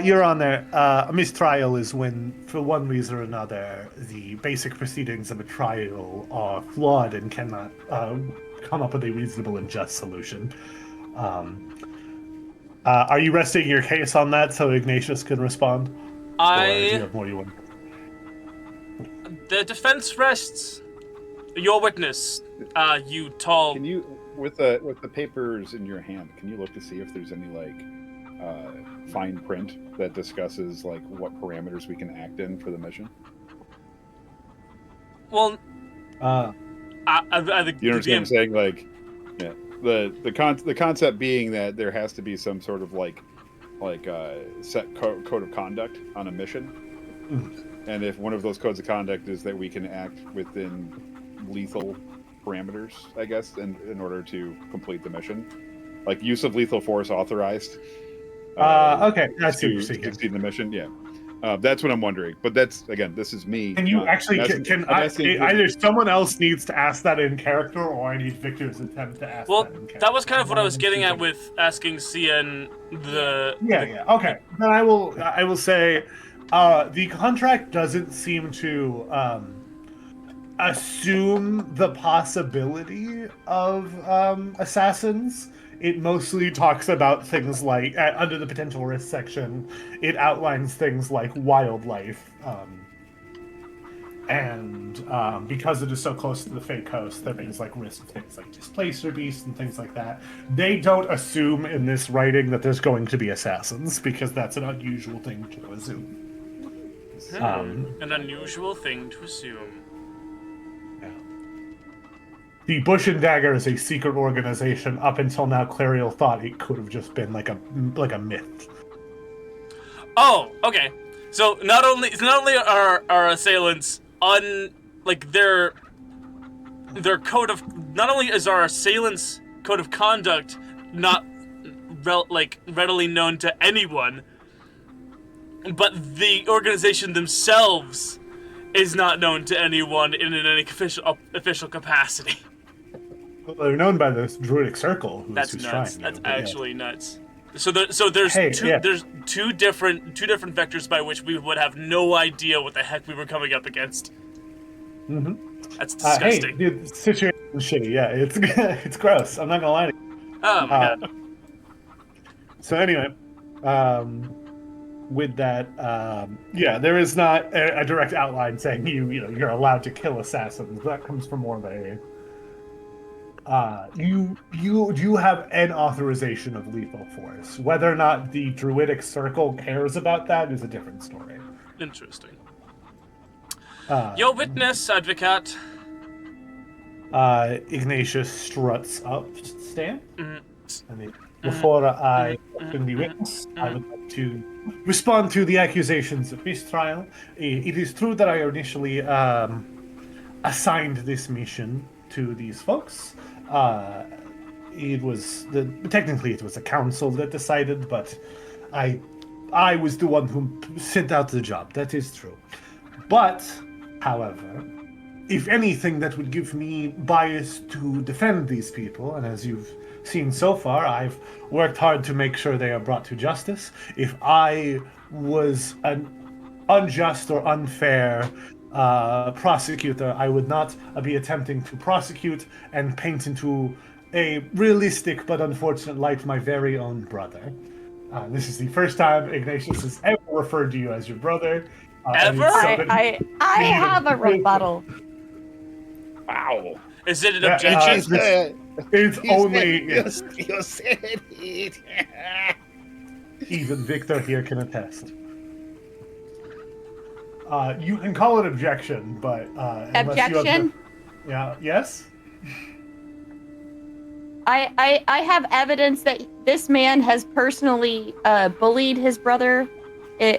You're on there. A mistrial is when, for one reason or another, the basic proceedings of a trial are flawed and cannot come up with a reasonable and just solution. Are you resting your case on that so Ignatius can respond? Or do you have more you want? The defense rests. Your witness, you tall. Can you, with the papers in your hand, can you look to see if there's any fine print that discusses what parameters we can act in for the mission? Well, I think you understand what I'm saying? The concept being that there has to be some sort of set code of conduct on a mission, and if one of those codes of conduct is that we can act within lethal parameters, I guess, in order to complete the mission, like use of lethal force authorized. Okay, that's to succeed in the mission. Yeah, that's what I'm wondering. But that's, again, this is me. Can you either someone else needs to ask that in character, or I need Victor's attempt to ask that in character? That was kind of what I was getting at with asking Cian the... Yeah. Okay, then I will say, The contract doesn't seem to assume the possibility of assassins. It mostly talks about things like, under the potential risk section, it outlines things like wildlife. And because it is so close to the Fey Coast, there is like risk of things like displacer beasts and things like that. They don't assume in this writing that there's going to be assassins, because that's an unusual thing to assume. An unusual thing to assume. The Bush and Dagger is a secret organization. Up until now, Clariel thought it could have just been like a myth. Oh, okay. So not only are our assailants their code of, not only is our assailants' code of conduct not readily known to anyone, but the organization themselves is not known to anyone in any official capacity. Well, they're known by the Druidic Circle. That's who's nuts. trying That's to, actually nuts. So there's two different vectors by which we would have no idea what the heck we were coming up against. Mm-hmm. That's disgusting. Hey, dude, the situation is shitty. Yeah, it's gross. I'm not gonna lie to you. Oh my god. So anyway, with that, there is not a direct outline saying you're allowed to kill assassins. That comes from more of a you have an authorization of lethal force. Whether or not the Druidic Circle cares about that is a different story. Interesting. Your witness, advocate. Ignatius struts up, stand. Mm-hmm. And before I open the witness, I would like to respond to the accusations of this trial. It is true that I initially assigned this mission to these folks. Technically it was a council that decided, but I was the one who sent out the job. That is true. But, however, if anything, that would give me bias to defend these people, and as you've seen so far, I've worked hard to make sure they are brought to justice. If I was an unjust or unfair prosecutor, I would not be attempting to prosecute and paint into a realistic but unfortunate light my very own brother. This is the first time Ignatius has ever referred to you as your brother. Ever? I have a rebuttal. Wow. Is it an objection? It's only yes. You said it. Even Victor here can attest. You can call it objection, but Objection? Yes. I have evidence that this man has personally bullied his brother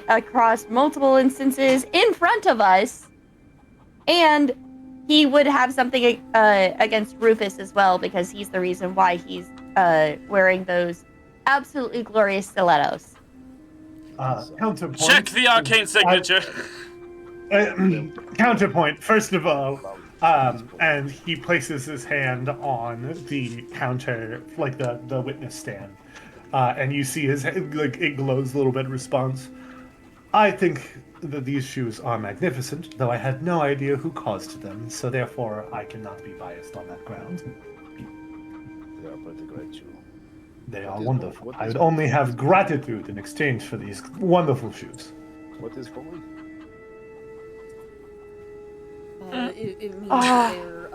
across multiple instances in front of us, and he would have something against Rufus as well, because he's the reason why he's wearing those absolutely glorious stilettos. Counterpoint. Check the arcane signature. Counterpoint. First of all, and he places his hand on the counter, like the witness stand, and you see his head, like, it glows a little bit in response. I think that these shoes are magnificent, though I had no idea who caused them, so therefore I cannot be biased on that ground. They are pretty great shoes. They are wonderful. I would only have gratitude in exchange for these wonderful shoes. What is holy? It means they're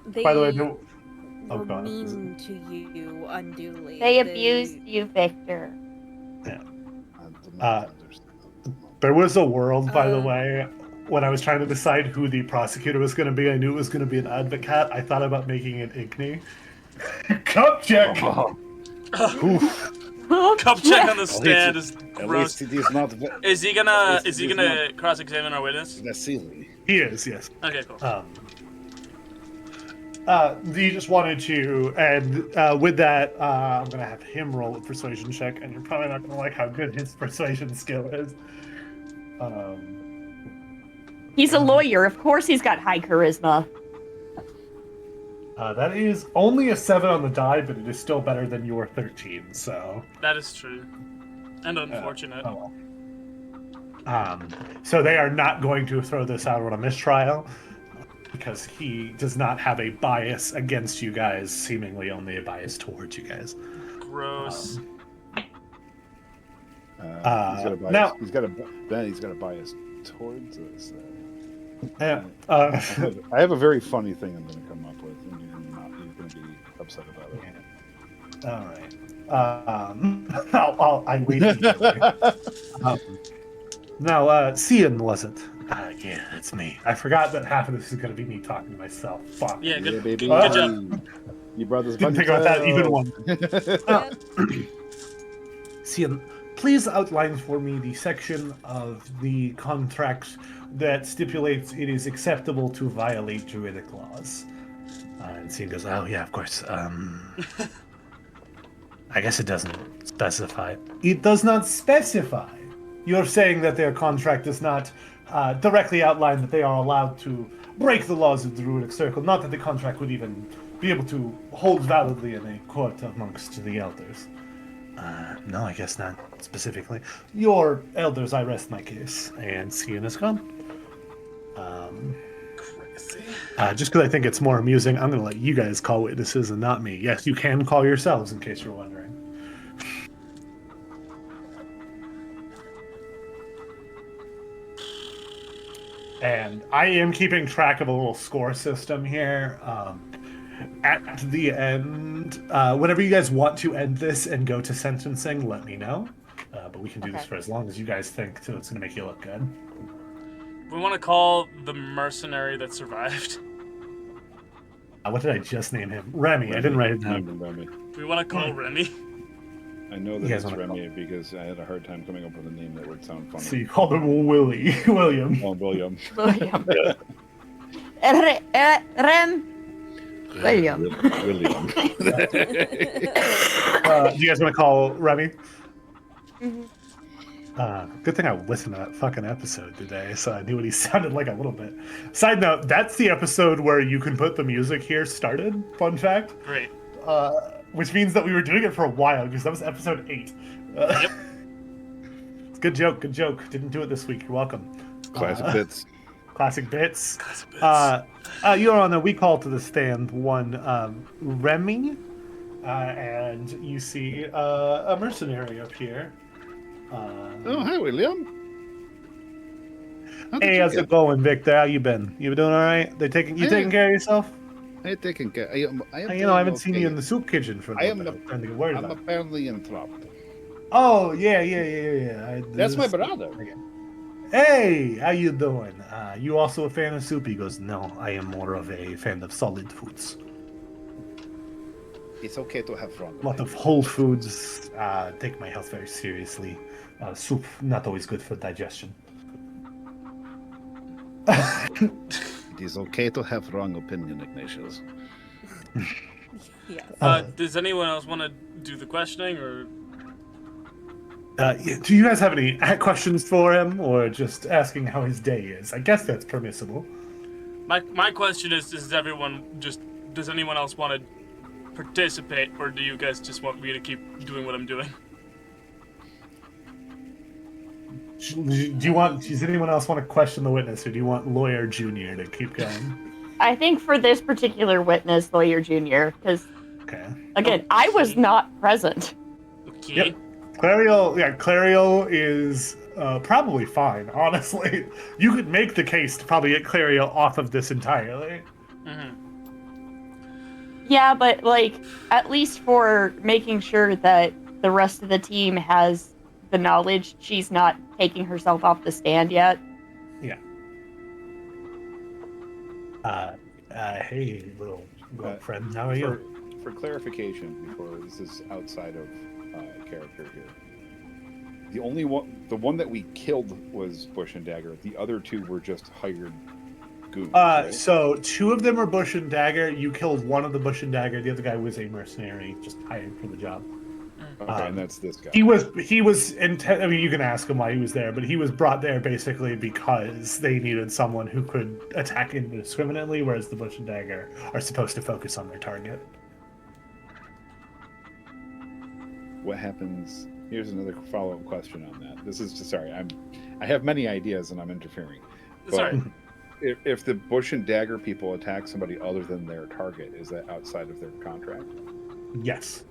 they By the way, were mean to you unduly. They abused you, Victor. Yeah. I do not understand. There was a world, by the way, when I was trying to decide who the prosecutor was going to be. I knew it was going to be an advocate. I thought about making it Igni. Cup check! Cup check on the stand is At gross. least it is not. Is he gonna cross-examine our witness? Vasily. He is, yes. Okay, cool. He just wanted to, and with that, I'm going to have him roll a persuasion check, and you're probably not going to like how good his persuasion skill is. He's a lawyer. Of course he's got high charisma. That is only a 7 on the die, but it is still better than your 13, so... That is true. And unfortunate. Oh well. So they are not going to throw this out on a mistrial because he does not have a bias against you guys, seemingly only a bias towards you guys. Gross. He's got a bias. Now- he's got a bias towards us. Yeah. I have a very funny thing I'm going to come up with, and you're going to be upset about it. All right. I waited. Now, Cian, was it? Yeah, it's me. I forgot that half of this is going to be me talking to myself. Fuck. Yeah, good, baby. good job. You brought this. Didn't think about that even once. Cian, please outline for me the section of the contract that stipulates it is acceptable to violate Druidic laws. And Cian goes, oh, yeah, of course. I guess it doesn't specify. It does not specify. You're saying that their contract does not directly outline that they are allowed to break the laws of the Druidic Circle, not that the contract would even be able to hold validly in a court amongst the elders. No, I guess not specifically. Your elders, I rest my case. And Cian is gone. Just because I think it's more amusing, I'm going to let you guys call witnesses and not me. Yes, you can call yourselves in case you're wondering. And I am keeping track of a little score system here. At the end, whenever you guys want to end this and go to sentencing, let me know. But we can do this for as long as you guys think it's going to make you look good. We want to call the mercenary that survived. What did I just name him? Remy. I didn't write it down. Remy. We want to call Remy. I know that You it's guys wanna Remy because I had a hard time coming up with a name that would sound funny. So you called him William. Oh, William. William. William. William. Do you guys want to call Remy? Mhm. Good thing I listened to that fucking episode today, so I knew what he sounded like a little bit. Side note, that's the episode where you can put the music here started, fun fact. Great. Which means that we were doing it for a while, because that was episode 8. Yep. It's good joke. Didn't do it this week, you're welcome. Classic bits. Classic bits. Classic bits. Your Honor, we call to the stand one Remy, and you see a mercenary up here. Oh, hi, William. Hey, how's it going, Victor? How you been? You doing all right? Taking care of yourself? I'm taking care. I haven't seen you in the soup kitchen for a little bit. I'm trying to get worried I'm about it. apparently in trouble. Oh, yeah. That's my brother. Hey, how you doing? You also a fan of soup? He goes, no, I am more of a fan of solid foods. It's okay to have wrong. A lot of whole foods. Take my health very seriously. Soup, not always good for digestion. It is okay to have wrong opinion, Ignatius. Yes. Does anyone else want to do the questioning, or? Do you guys have any questions for him, or just asking how his day is? I guess that's permissible. My question is: does anyone else want to participate, or do you guys just want me to keep doing what I'm doing? Does anyone else want to question the witness, or do you want Lawyer Junior to keep going? I think for this particular witness, Lawyer Junior, because Okay. again, I was not present. Okay. Yep. Clariel is probably fine, honestly. You could make the case to probably get Clariel off of this entirely. Mm-hmm. Yeah, but at least for making sure that the rest of the team has the knowledge, she's not taking herself off the stand yet. Yeah. Hey, little friend, how are you? For clarification, before this is outside of character here, the one that we killed was Bush and Dagger. The other two were just hired goons. Right? So 2 of them are Bush and Dagger. You killed one of the Bush and Dagger. The other guy was a mercenary, just hired for the job. Okay, and that's this guy. He was. I mean, you can ask him why he was there, but he was brought there basically because they needed someone who could attack indiscriminately, whereas the Bush and Dagger are supposed to focus on their target. What happens Here's another follow-up question on that. This is just sorry. I have many ideas and I'm interfering. Sorry. If the bush and dagger people attack somebody other than their target, is that outside of their contract? Yes.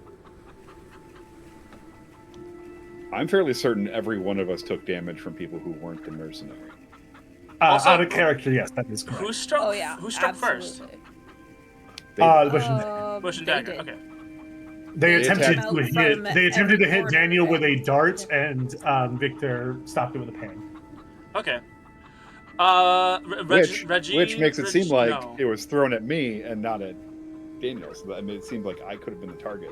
I'm fairly certain every one of us took damage from people who weren't the mercenary. Also, Out of character, yes, that is correct. Who struck? Oh yeah. Who struck first? absolutely. The bush and dagger. Bush and they dagger. did. Okay. They attempted attacked- to hit. From They attempted to hit every Daniel corner. with a dart, and Victor stopped it with a pan. Okay. Which makes it seem like no. it was thrown at me and not at Daniel. So I mean, it seemed like I could have been the target.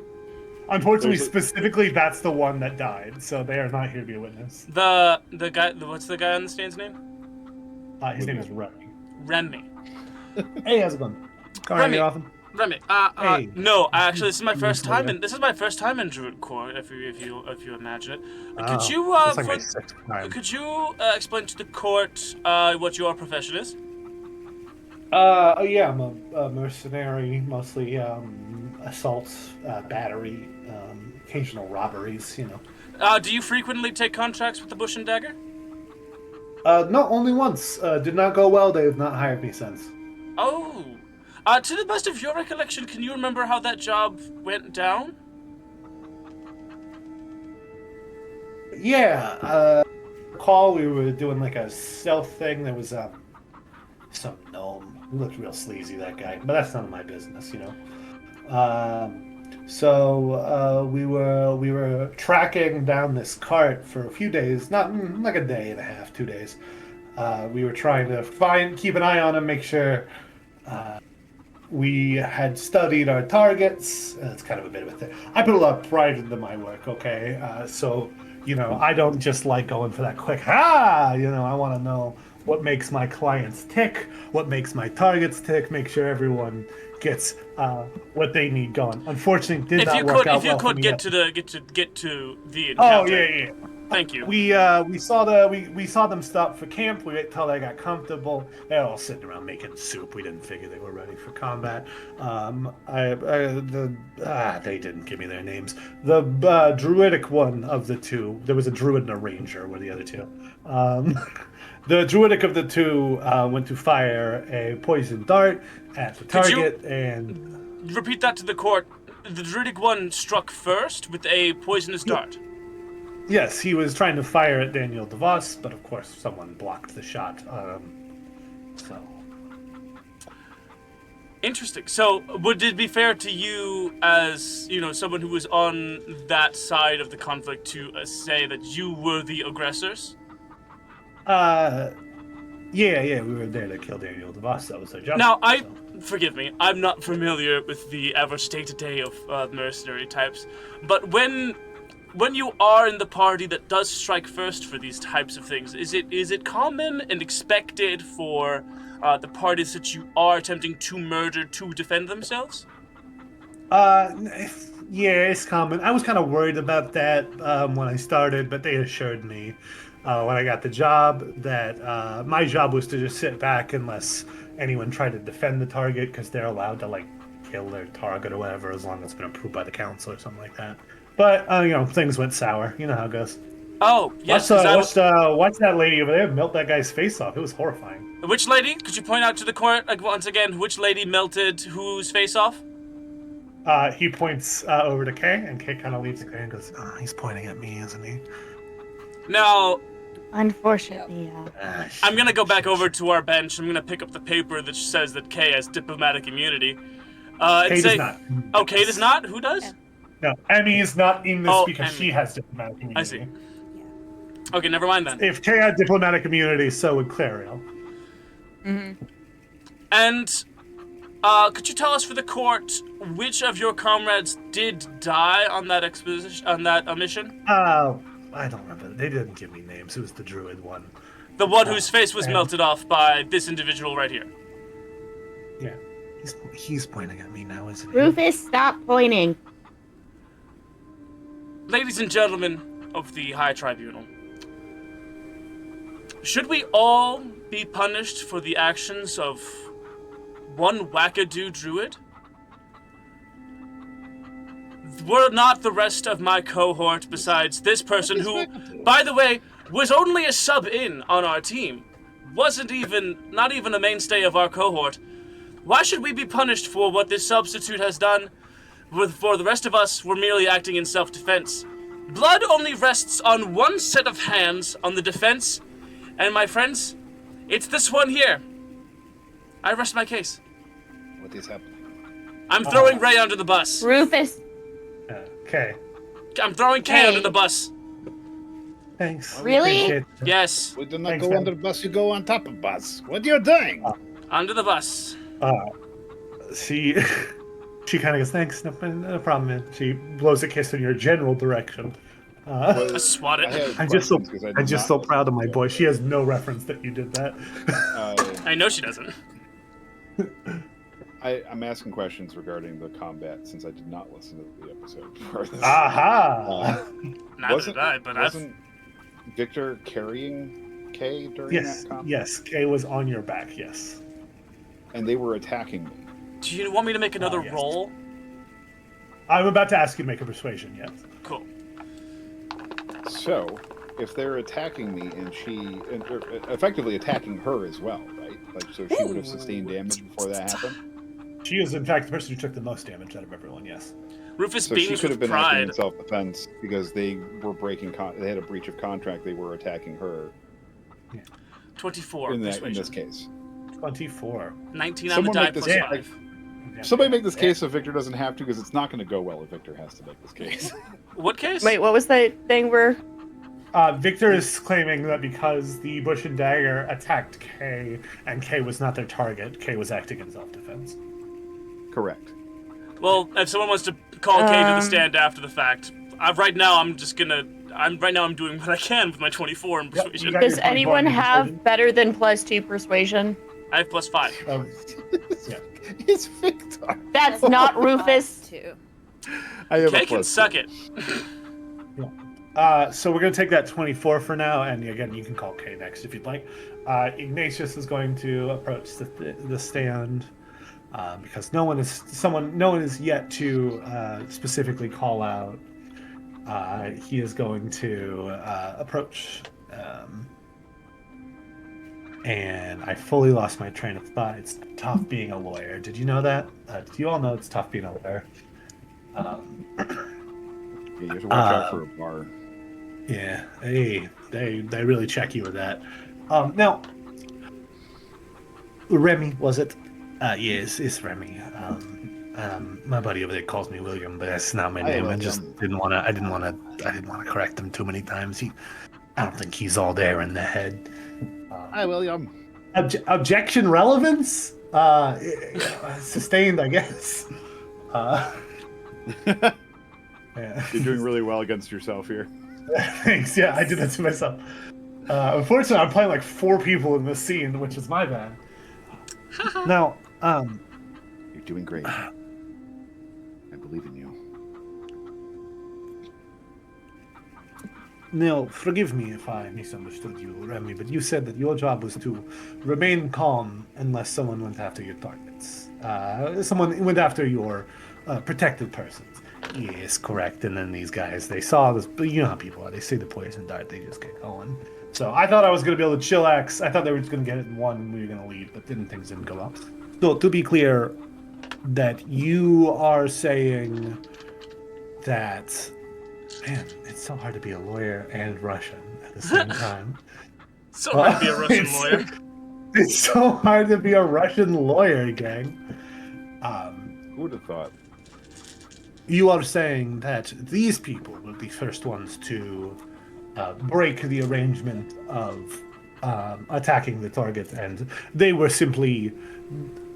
Unfortunately, There's a- specifically, that's the one that died, so they are not here to be a witness. The guy. What's the guy on the stand's name? His name is Remy. Remy. Hey, how's it going? All right, Remy. you're awesome. Remy. Hey. No, actually, this is my first Sorry. time in. This is my first time in Druid Court. If you imagine it, could Oh, you that's like my sixth time. could you explain to the court what your profession is? Oh yeah, I'm a mercenary, mostly assaults, battery, occasional robberies. You know. Do you frequently take contracts with the Bush and Dagger? No, only once. Did not go well. They have not hired me since. Oh. To the best of your recollection, can you remember how that job went down? Yeah. Recall we were doing like a stealth thing. There was some gnome. He looked real sleazy, that guy. But that's none of my business, you know. So we were tracking down this cart for a few days, not like a day and a half, 2 days. We were trying to keep an eye on him, make sure we had studied our targets. It's kind of a bit of a thing. I put a lot of pride into my work, okay? So, you know, I don't just like going for that quick, you know, I want to know what makes my clients tick, what makes my targets tick, make sure everyone gets what they need going. Unfortunately, did not work out if you well for could me get yet. to the Oh, encounter. yeah. Thank you. We saw them stop for camp. We waited till they got comfortable. They're all sitting around making soup. We didn't figure they were ready for combat. They didn't give me their names. The druidic one of the two. There was a druid and a ranger were the other two. The druidic of the two went to fire a poison dart at the target and repeat that to the court. The druidic one struck first with a poisonous dart. yes, he was trying to fire at Daniel DeVos, but of course someone blocked the shot. So Interesting. So, would it be fair to you, as you know, someone who was on that side of the conflict, to say that you were the aggressors? yeah, we were there to kill Daniel DeVos. That was our job. Now, so. forgive me, I'm not familiar with the average day-to-day of mercenary types, but when you are in the party that does strike first for these types of things, is it common and expected for the parties that you are attempting to murder to defend themselves? Yeah, it's common. I was kind of worried about that when I started, but they assured me when I got the job that my job was to just sit back unless anyone tried to defend the target, because they're allowed to like kill their target or whatever as long as it's been approved by the council or something like that. But you know, things went sour. You know how it goes. Oh, yes. Watch that lady over there melt that guy's face off. It was horrifying. Which lady? Could you point out to the court, like, once again, which lady melted whose face off? He points over to Kay, and Kay kind of leaves the guy and goes, "Oh, he's pointing at me, isn't he?" Now, Unfortunately, yeah. I'm gonna go back over to our bench. I'm gonna pick up the paper that says that Kay has diplomatic immunity. Kay does not. Oh, Kay does not? Who does? No, Emmy is not in this because Emmy. she has diplomatic immunity. I see. Okay, never mind then. If Kay had diplomatic immunity, so would Clariel. Mm-hmm. And could you tell us for the court which of your comrades did die on that mission? I don't remember. They didn't give me names. It was the druid one. The one whose face was and- melted off by this individual right here. Yeah. He's pointing at me now, isn't he? Rufus, stop pointing. Ladies and gentlemen of the High Tribunal, should we all be punished for the actions of one wackadoo druid? were not the rest of my cohort besides this person who, by the way, was only a sub-in on our team. Not even a mainstay of our cohort. Why should we be punished for what this substitute has done? For the rest of us, we're merely acting in self-defense. Blood only rests on one set of hands on the defense, and my friends, it's this one here. I rest my case. What is happening? I'm throwing Ray under the bus. Rufus. Okay. I'm throwing Kay under the bus. Thanks. Really? Appreciate it. Yes, We do not Thanks, go man. under the bus, you go on top of bus. What are you doing? under the bus. She kind of goes, thanks, no problem, man. She blows a kiss in your general direction. I swat it. I'm just so proud of my boy. She has no reference that you did that. I know she doesn't. I'm asking questions regarding the combat since I did not listen to the episode before this. Aha! Neither did I, but wasn't Victor carrying Kay during Yes, that combat? yes. Kay was on your back, yes. And they were attacking me. Do you want me to make another yes. roll? I'm about to ask you to make a persuasion, yes. Cool. So, if they're attacking me and effectively attacking her as well, right? Like, so she would have sustained damage before that happened? She is, in fact, the person who took the most damage out of everyone, yes. Rufus So she beams could have with been acting pride. in self-defense because they were breaking. They had a breach of contract. They were attacking her. 24 In persuasion. this case, 24. 19 on the Someone die make this plus happen. 5. somebody make this case so Victor doesn't have to, because it's not going to go well if Victor has to make this case. What case? Wait, what was the thing where? Victor is claiming that because the Bush and Dagger attacked Kay, and Kay was not their target, Kay was acting in self-defense. Correct. Well, if someone wants to call Kay to the stand after the fact, right now I'm doing what I can with my 24 in persuasion. you got- Does your point anyone going have persuasion? better than +2 persuasion? I have plus 5. Yeah. It's Victor. That's not Rufus. Too. I have Kay a can plus suck two. it. So we're going to take that 24 for now, and again, you can call Kay next if you'd like. Ignatius is going to approach the stand because no one is yet to specifically call out. He is going to approach, and I fully lost my train of thought. It's tough being a lawyer. Did you know that? Did you all know it's tough being a lawyer? Yeah, you have to watch out for a bar. Yeah, they really check you with that. Now, Remy, was it? Yes, it's Remy. My buddy over there calls me William, but that's not my Hi, name. I William. just didn't want to correct him too many times. I don't think he's all there in the head. Hi, William. Objection relevance? Sustained, I guess. Yeah. You're doing really well against yourself here. Thanks. Yeah, I did that to myself. Unfortunately, I'm playing like 4 people in this scene, which is my bad. Now, You're doing great. I believe in you. Neil, forgive me if I misunderstood you, Remy, but you said that your job was to remain calm unless someone went after your targets. Someone went after your protected persons. Yes, correct. And then these guys, they saw this, but you know how people are. They see the poison dart, they just get going. So I thought I was going to be able to chillax. I thought they were just going to get it in one and we were going to leave, but things didn't go well. So to be clear, that you are saying that, man, it's so hard to be a lawyer and Russian at the same time. So hard to be a Russian It's- lawyer. It's so hard to be a Russian lawyer, gang. Who would have thought? You are saying that these people were the first ones to break the arrangement of attacking the target, and they were simply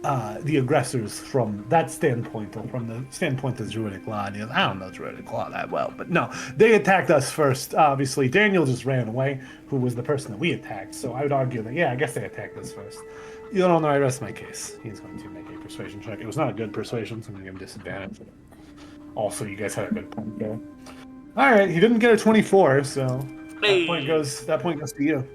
the aggressors from that standpoint, or from the standpoint of Druidic law. And I don't know Druidic law that well, but no, they attacked us first. Obviously, Daniel just ran away, who was the person that we attacked. So I would argue that, yeah, I guess they attacked us first. You don't know, I rest my case. He's going to make a persuasion check. It was not a good persuasion, so I'm going to give him disadvantage. Also, you guys had a good point there. All right, he didn't get a 24, so Hey. that point goes to you.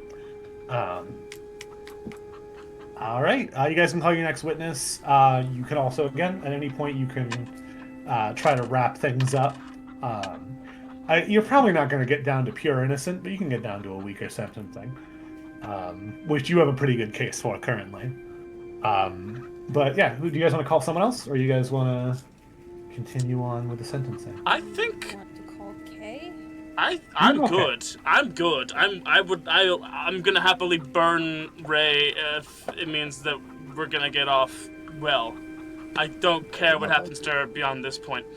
All right, you guys can call your next witness. You can also, again, at any point, you can try to wrap things up. You're probably not going to get down to pure innocent, but you can get down to a weaker sentencing, which you have a pretty good case for currently. But yeah, do you guys want to call someone else, or you guys want to continue on with the sentencing? I think Want to call Kay? I'm Okay. good. I'm good. I'm gonna happily burn Ray if it means that we're gonna get off well. I don't care what happens to her beyond this point.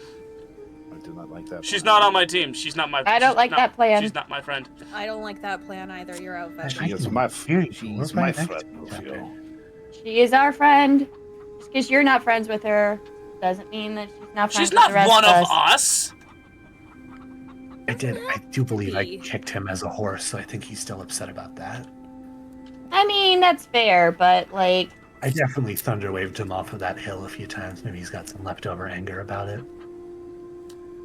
I do not like that. She's not on my team. She's not my. I don't like that plan. She's not my friend. I don't like that plan either. You're out, Vet. She is my friend, Rufio. She is our friend. Just because you're not friends with her doesn't mean that she's not friends She's with not the rest one of of us. us. I do believe I Be. kicked him as a horse, so I think he's still upset about that. I mean, that's fair, but like, I definitely thunderwaved him off of that hill a few times. Maybe he's got some leftover anger about it.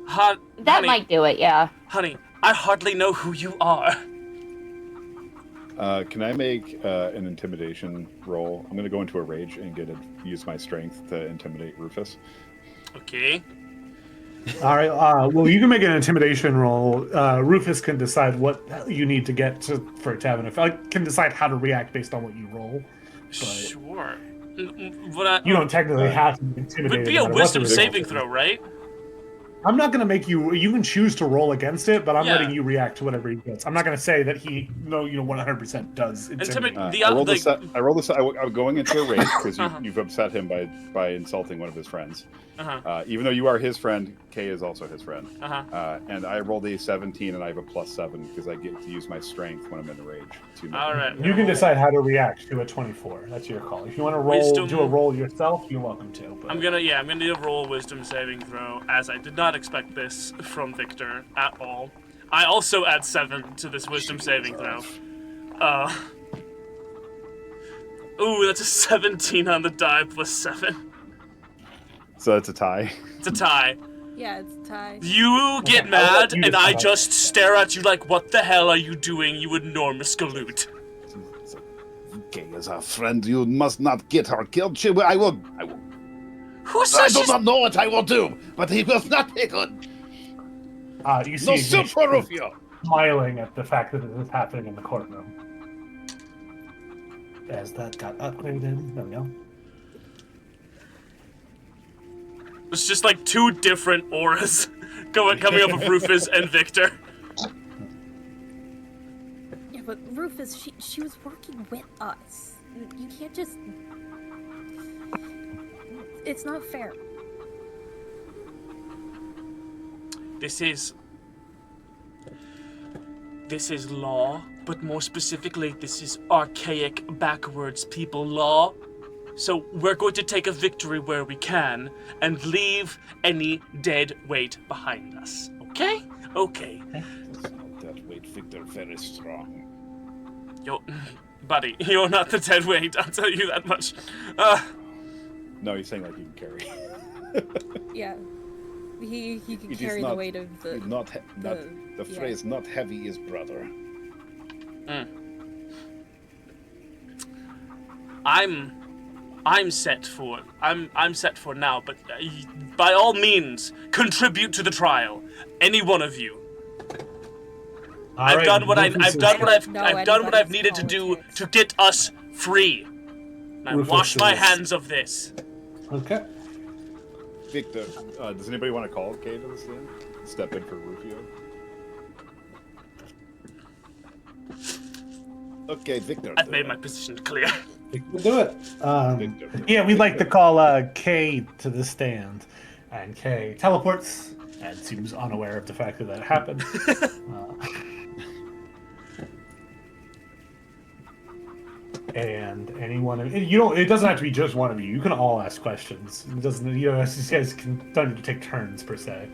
that Honey, might do it, yeah. honey, I hardly know who you are. Can I make an intimidation roll? I'm going to go into a rage and use my strength to intimidate Rufus. Okay. All right. Well, you can make an intimidation roll. Rufus can decide what you need to get for it to have an effect. Can decide how to react based on what you roll. Sure. You don't technically have to be intimidated. Would be a no matter what wisdom the saving result throw, right? is. I'm not going to make you. You can choose to roll against it, but I'm Yeah. letting you react to whatever he gets. I'm not going to say that he 100% does intimidate. The I other rolled this. thing. I rolled this. I'm going into a rage because Uh-huh. you've upset him by insulting one of his friends. Uh-huh. Even though you are his friend, Kay is also his friend. Uh-huh. And I rolled a 17, and I have a +7 because I get to use my strength when I'm in a rage. All right. You can decide how to react to a 24. That's your call. If you want to Wisdom. do a roll yourself, you're welcome to. But I'm gonna need a roll wisdom saving throw, as I did not expect this from Victor at all. I also add 7 to this wisdom saving throw. Ooh, that's a 17 on the die plus 7. So that's a tie. It's a tie. Yeah, it's a tie. You get Okay, I'll mad, let you and I decide. just stare at you like, what the hell are you doing, you enormous galoot? Kay is our friend. You must not get her killed. I will. Who I says do she's... not know what I will do, but he will not be good. you see No Ignatius soup for Rufio. smiling at the fact that this is happening in the courtroom. As that got upgraded, there we go. It's just like 2 different auras coming up of Rufus and Victor. Yeah, but Rufus, she was working with us. You can't just... It's not fair. This is law, but more specifically, this is archaic, backwards people law. So we're going to take a victory where we can and leave any dead weight behind us. Okay? Okay. That weight, Victor, very strong. Buddy, you're not the dead weight, I'll tell you that much. No, he's saying like you can carry. Yeah. He can It is carry the not- weight of the... The yeah. phrase "not heavy" is brother. I'm set for now, but by all means, contribute to the trial. Any one of you. I've done what I've needed to do politics. to get us free. I Rufus wash my is- hands of this. Okay. Victor, does anybody want to call Kay to the stand? Step in for Rufio. Okay, Victor. I've made my position clear. We'll do it. Victor. Yeah, we'd like to call Kay to the stand. And Kay teleports and seems unaware of the fact that happened. And anyone, it doesn't have to be just one of you. You can all ask questions. It doesn't, you guys don't need to take turns per se.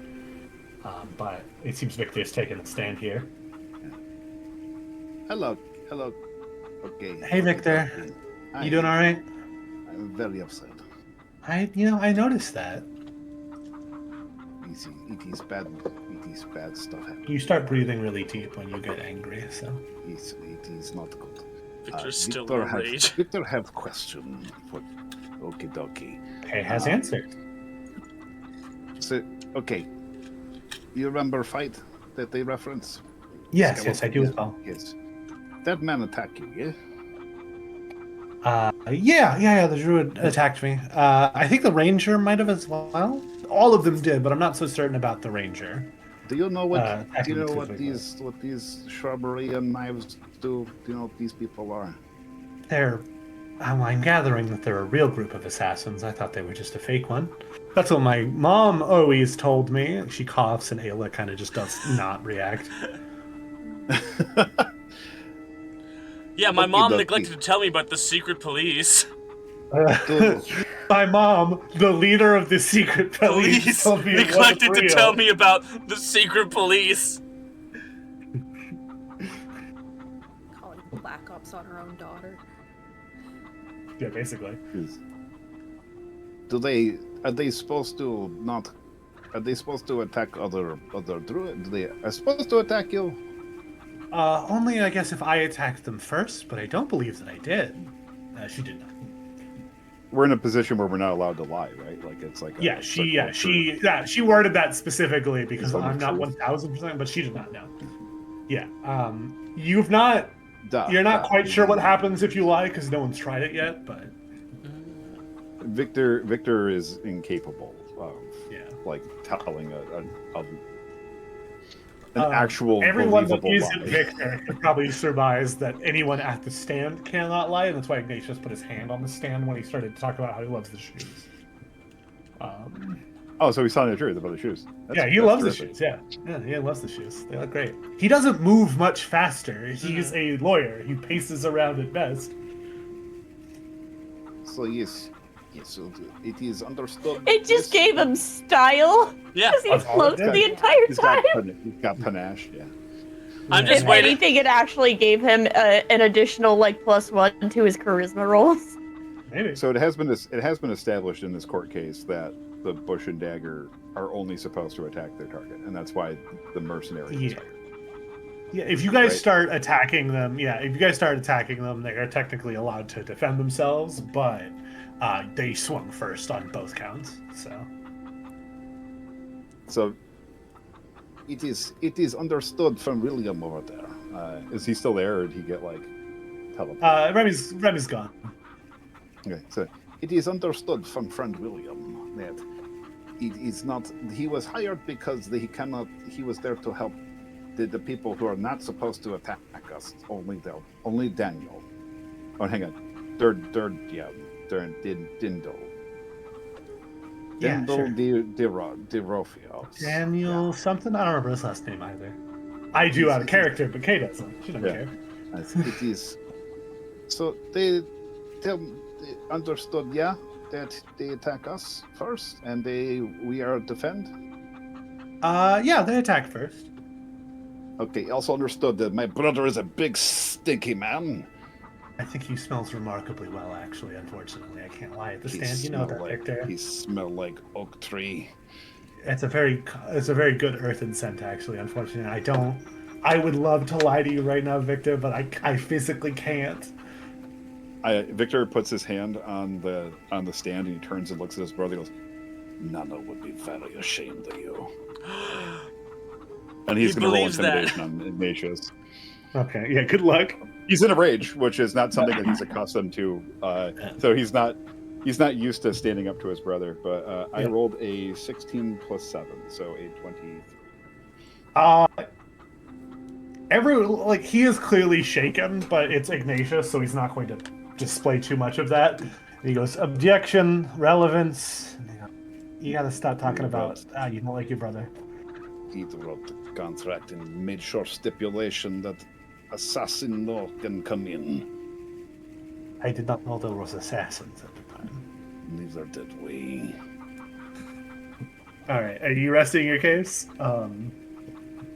But it seems Victor's taking a stand here. Hello. Okay. Hey, Victor. Hi. You doing all right? I'm very upset. I noticed that. It is bad. It is bad stuff happening. You start breathing really deep when you get angry, so. It is not good. Victor's still Victor in rage. Victor have question for Okie dokie. Kay has answered. So, okay. You remember fight that they reference? Yes, yes, I do as well. Yes. That man attacked you, yeah? Yeah, the druid attacked me. I think the ranger might have as well. All of them did, but I'm not so certain about the ranger. Do you know what specifically. what these shrubbery and knives do? Do you know what these people are? I'm gathering that they're a real group of assassins. I thought they were just a fake one. That's what my mom always told me. She coughs and Ayla kind of just does not react. Yeah, my mom neglected to tell me about the secret police. My mom, the leader of the secret police, told me neglected to tell me about the secret police. Calling Black Ops on her own daughter. Yeah, basically. Are they supposed to not? Are they supposed to attack other druids? Are supposed to attack you? Only I guess if I attacked them first, but I don't believe that I did. She did not. We're in a position where we're not allowed to lie, right? Like it's like she worded that specifically because I'm not 1,000%, but she did not know. Yeah, you're not quite sure what happens if you lie because no one's tried it yet, but Victor is incapable of like telling an actual everyone that believable isn't lie. Victor could probably surmise that anyone at the stand cannot lie, and that's why Ignatius put his hand on the stand when he started to talk about how he loves the shoes. So he's telling the truth about the shoes. He loves the shoes. Yeah, he loves the shoes. They look great. He doesn't move much faster. He's a lawyer. He paces around at best. So yes, so it is understood. It just gave him style. Yeah, because he floats the entire time. He's got panache. Yeah. I'm just If waiting. anything, it actually gave him an additional +1 to his charisma rolls. Maybe. So it has been established in this court case that the bush and dagger are only supposed to attack their target, and that's why the mercenary is hired. Yeah, if you guys start attacking them, they are technically allowed to defend themselves, but they swung first on both counts. So it is understood from William over there. Is he still there, or did he get like teleported? Remy's gone. Okay, so it is understood from friend William that it is not. He was hired because he was there to help the people who are not supposed to attack us. Only Daniel. Oh, hang on. Dindle. Yeah, sure. Derofios. Daniel something? I don't remember his last name either. I do out of character, but Kay doesn't. She doesn't care. It is. So they understood, that they attack us first, and we are defend. They attacked first. Okay. Also understood that my brother is a big stinky man. I think he smells remarkably well, actually. Unfortunately, I can't lie at the stand. You know that, Victor. He smells like oak tree. It's a very good earthen scent, actually. Unfortunately, I would love to lie to you right now, Victor, but I physically can't. Victor puts his hand on the stand and he turns and looks at his brother and goes, Nana would be very ashamed of you. And he's going to roll intimidation on Ignatius. Okay, yeah, good luck. He's in a rage, which is not something that he's accustomed to. So he's not used to standing up to his brother. But I rolled a 16 plus 7, so a 23. He is clearly shaken, but it's Ignatius, so he's not going to display too much of that. And he goes, objection, relevance. You gotta stop talking about you don't like your brother. He wrote the contract and made sure stipulation that assassin law can come in. I did not know there was assassins at the time. Neither did we. All right, are you resting your case?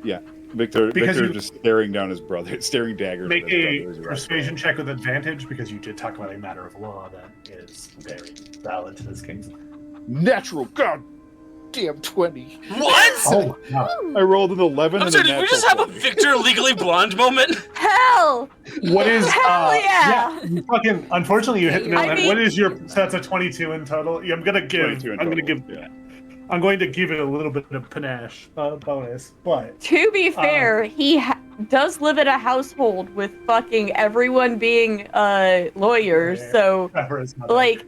Yeah, Victor just staring down his brother, staring daggers. Make at his a brother. persuasion check with advantage because you did talk about a matter of law that is very valid to this case. Natural goddamn 20. What? Oh my god! I rolled an 11. I'm and sorry, a did we natural just have a 20. Victor Legally Blonde moment? Hell! What is? Hell yeah! You fucking. Unfortunately, you hit the nail on the head. I mean- What is your? That's a 22 in total. I'm gonna give. 22 in I'm gonna total, give. yeah. I'm going to give it a little bit of panache bonus, but To be fair, he does live in a household with fucking everyone being lawyers, so like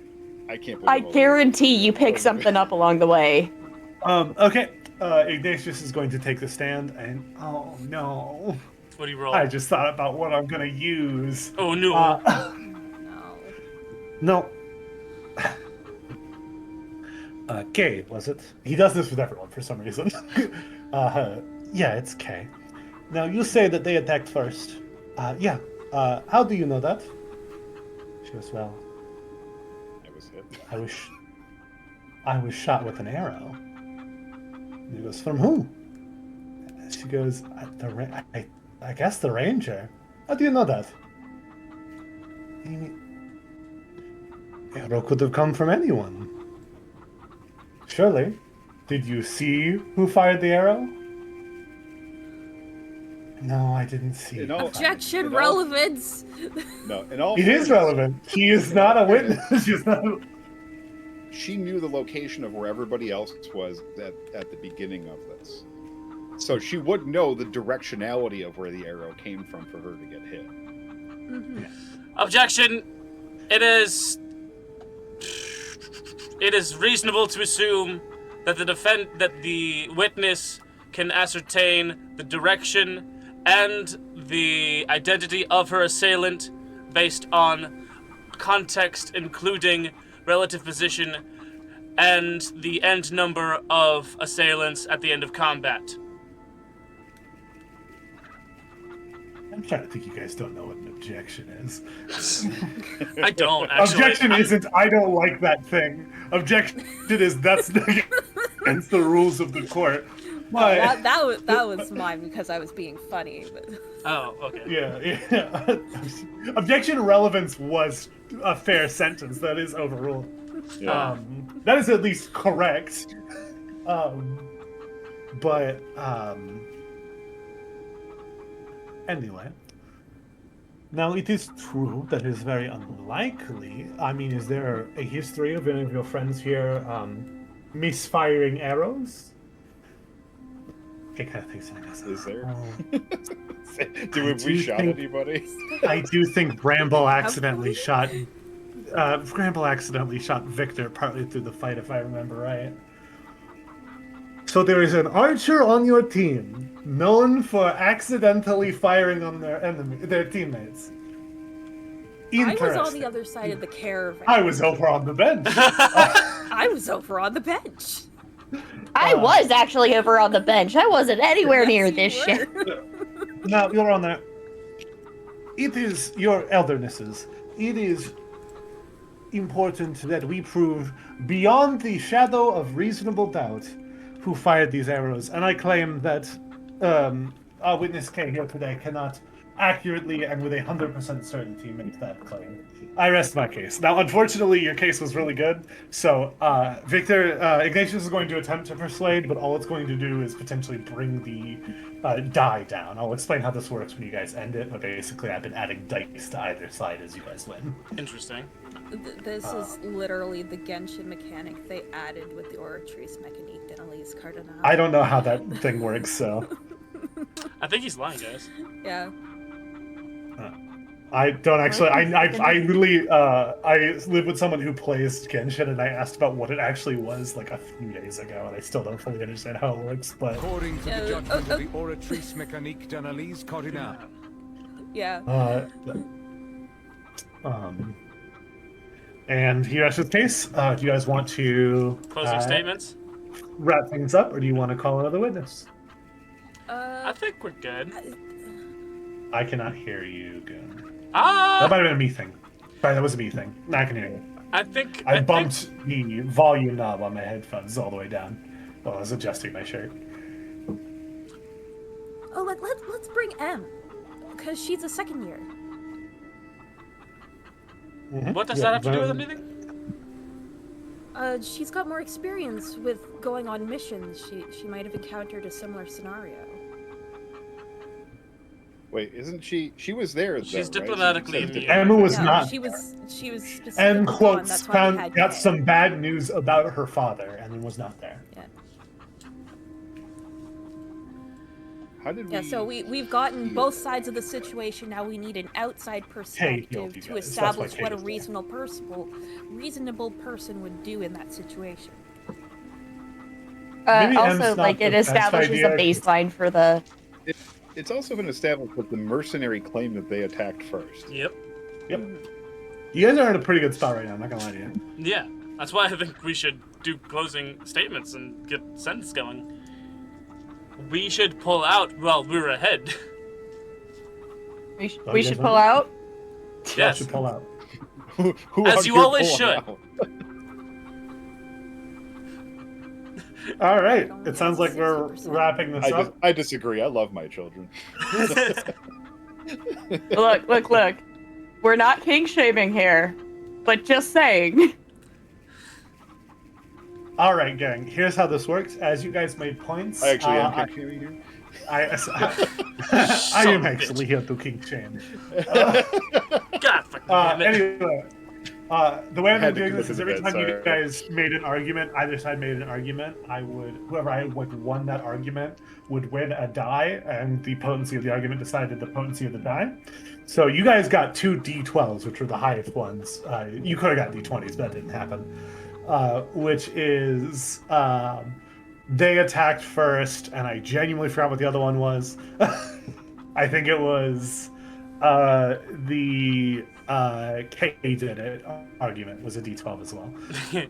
I can't believe I guarantee you pick something up along the way. Okay. Ignatius is going to take the stand, and oh no. What do you roll? I just thought about what I'm gonna use. Oh no. No. K, was it? He does this with everyone for some reason. Yeah, it's K. Now, you say that they attacked first. Yeah. How do you know that? She goes, well, I was hit. I was shot with an arrow. And he goes, from who? And she goes, I guess the ranger. How do you know that? Arrow could have come from anyone. Surely. Did you see who fired the arrow? No, I didn't see. Objection, relevance. No, in all it is relevant. She is not a witness. She's not. She knew the location of where everybody else was at the beginning of this, so she would know the directionality of where the arrow came from for her to get hit. Mm-hmm. Objection. It is reasonable to assume that the witness can ascertain the direction and the identity of her assailant based on context, including relative position and the end number of assailants at the end of combat. I'm trying to think you guys don't know what an objection is. I don't, actually. Objection isn't, I don't like that thing. Objection is, that's against the rules of the court. That was mine because I was being funny. But... Oh, okay. Yeah. Objection relevance was a fair sentence. That is overruled. Yeah. That is at least correct. Anyway. Now, it is true that it is very unlikely. I mean, is there a history of any of your friends here misfiring arrows? Okay, kind of thinks I guess. Is there? Have we shot anybody? I do think Bramble accidentally shot Victor partly through the fight, if I remember right. So there is an archer on your team known for accidentally firing on their teammates. I was on the other side of the caravan. I was over on the bench. I was over on the bench. I was actually over on the bench. I wasn't anywhere near this shit. Now, Your Honor, it is your eldernesses. It is important that we prove beyond the shadow of reasonable doubt who fired these arrows. And I claim that our witness K here today cannot accurately and with 100% certainty make that claim. I rest my case. Now, unfortunately, your case was really good, so Ignatius is going to attempt to persuade, but all it's going to do is potentially bring the die down. I'll explain how this works when you guys end it, but basically I've been adding dice to either side as you guys win. Interesting. This is literally the Genshin mechanic they added with the Oratrice Mécanique d'Analyse Cardinal. I don't know how that thing works, so... I think he's lying, guys. Yeah. I don't actually. I literally. I live with someone who plays Genshin, and I asked about what it actually was like a few days ago, and I still don't fully understand how it works. But according to the judgment of the Oratrice Mécanique d'Analyse Cardinal. Yeah. And here's his case. Do you guys want to closing statements? Wrap things up, or do you want to call another witness? I think we're good. I cannot hear you good. That might have been a me thing. Sorry, that was a me thing. Now I can hear you. I bumped the volume knob on my headphones all the way down while I was adjusting my shirt. Oh, let's bring M, because she's a second year. Mm-hmm. What does that have to do with anything? She's got more experience with going on missions. She might have encountered a similar scenario. Wait, isn't she? She was there. She's though, right? diplomatically So you said immune. Emma was No, not. she was specifically And gone. quotes That's why we had got Kay. some bad news about her father, and then was not there. Yeah. How did we? Yeah, so we've gotten both sides of the situation. Now we need an outside perspective to guys. establish That's why what a Kate is there. reasonable person would do in that situation. Maybe Also, M's not like, it the best establishes a idea. baseline for the. It's also been established that the mercenary claim that they attacked first. Yep. Yep. You guys are in a pretty good spot right now. I'm not gonna lie to you. Yeah. That's why I think we should do closing statements and get sentence going. We should pull out while we're ahead. We you should guys pull want out. Yeah, Yes. should pull out. Who As out you here always pulling should. out? All right. It sounds like we're wrapping this up. I disagree. I love my children. Look. We're not king shaming here, but just saying. All right, gang. Here's how this works. As you guys made points, I actually am king here. I am actually here to king shame. God fucking damn it. Anyway, the way I've Had been to doing this commit is to every the time bed, you sorry. guys made an argument, either side made an argument, whoever I won that argument would win a die, and the potency of the argument decided the potency of the die. So you guys got 2 D12s, which were the highest ones. You could have got D20s, but that didn't happen. Which is they attacked first, and I genuinely forgot what the other one was. I think it was the K did it argument was a D12 as well. Kay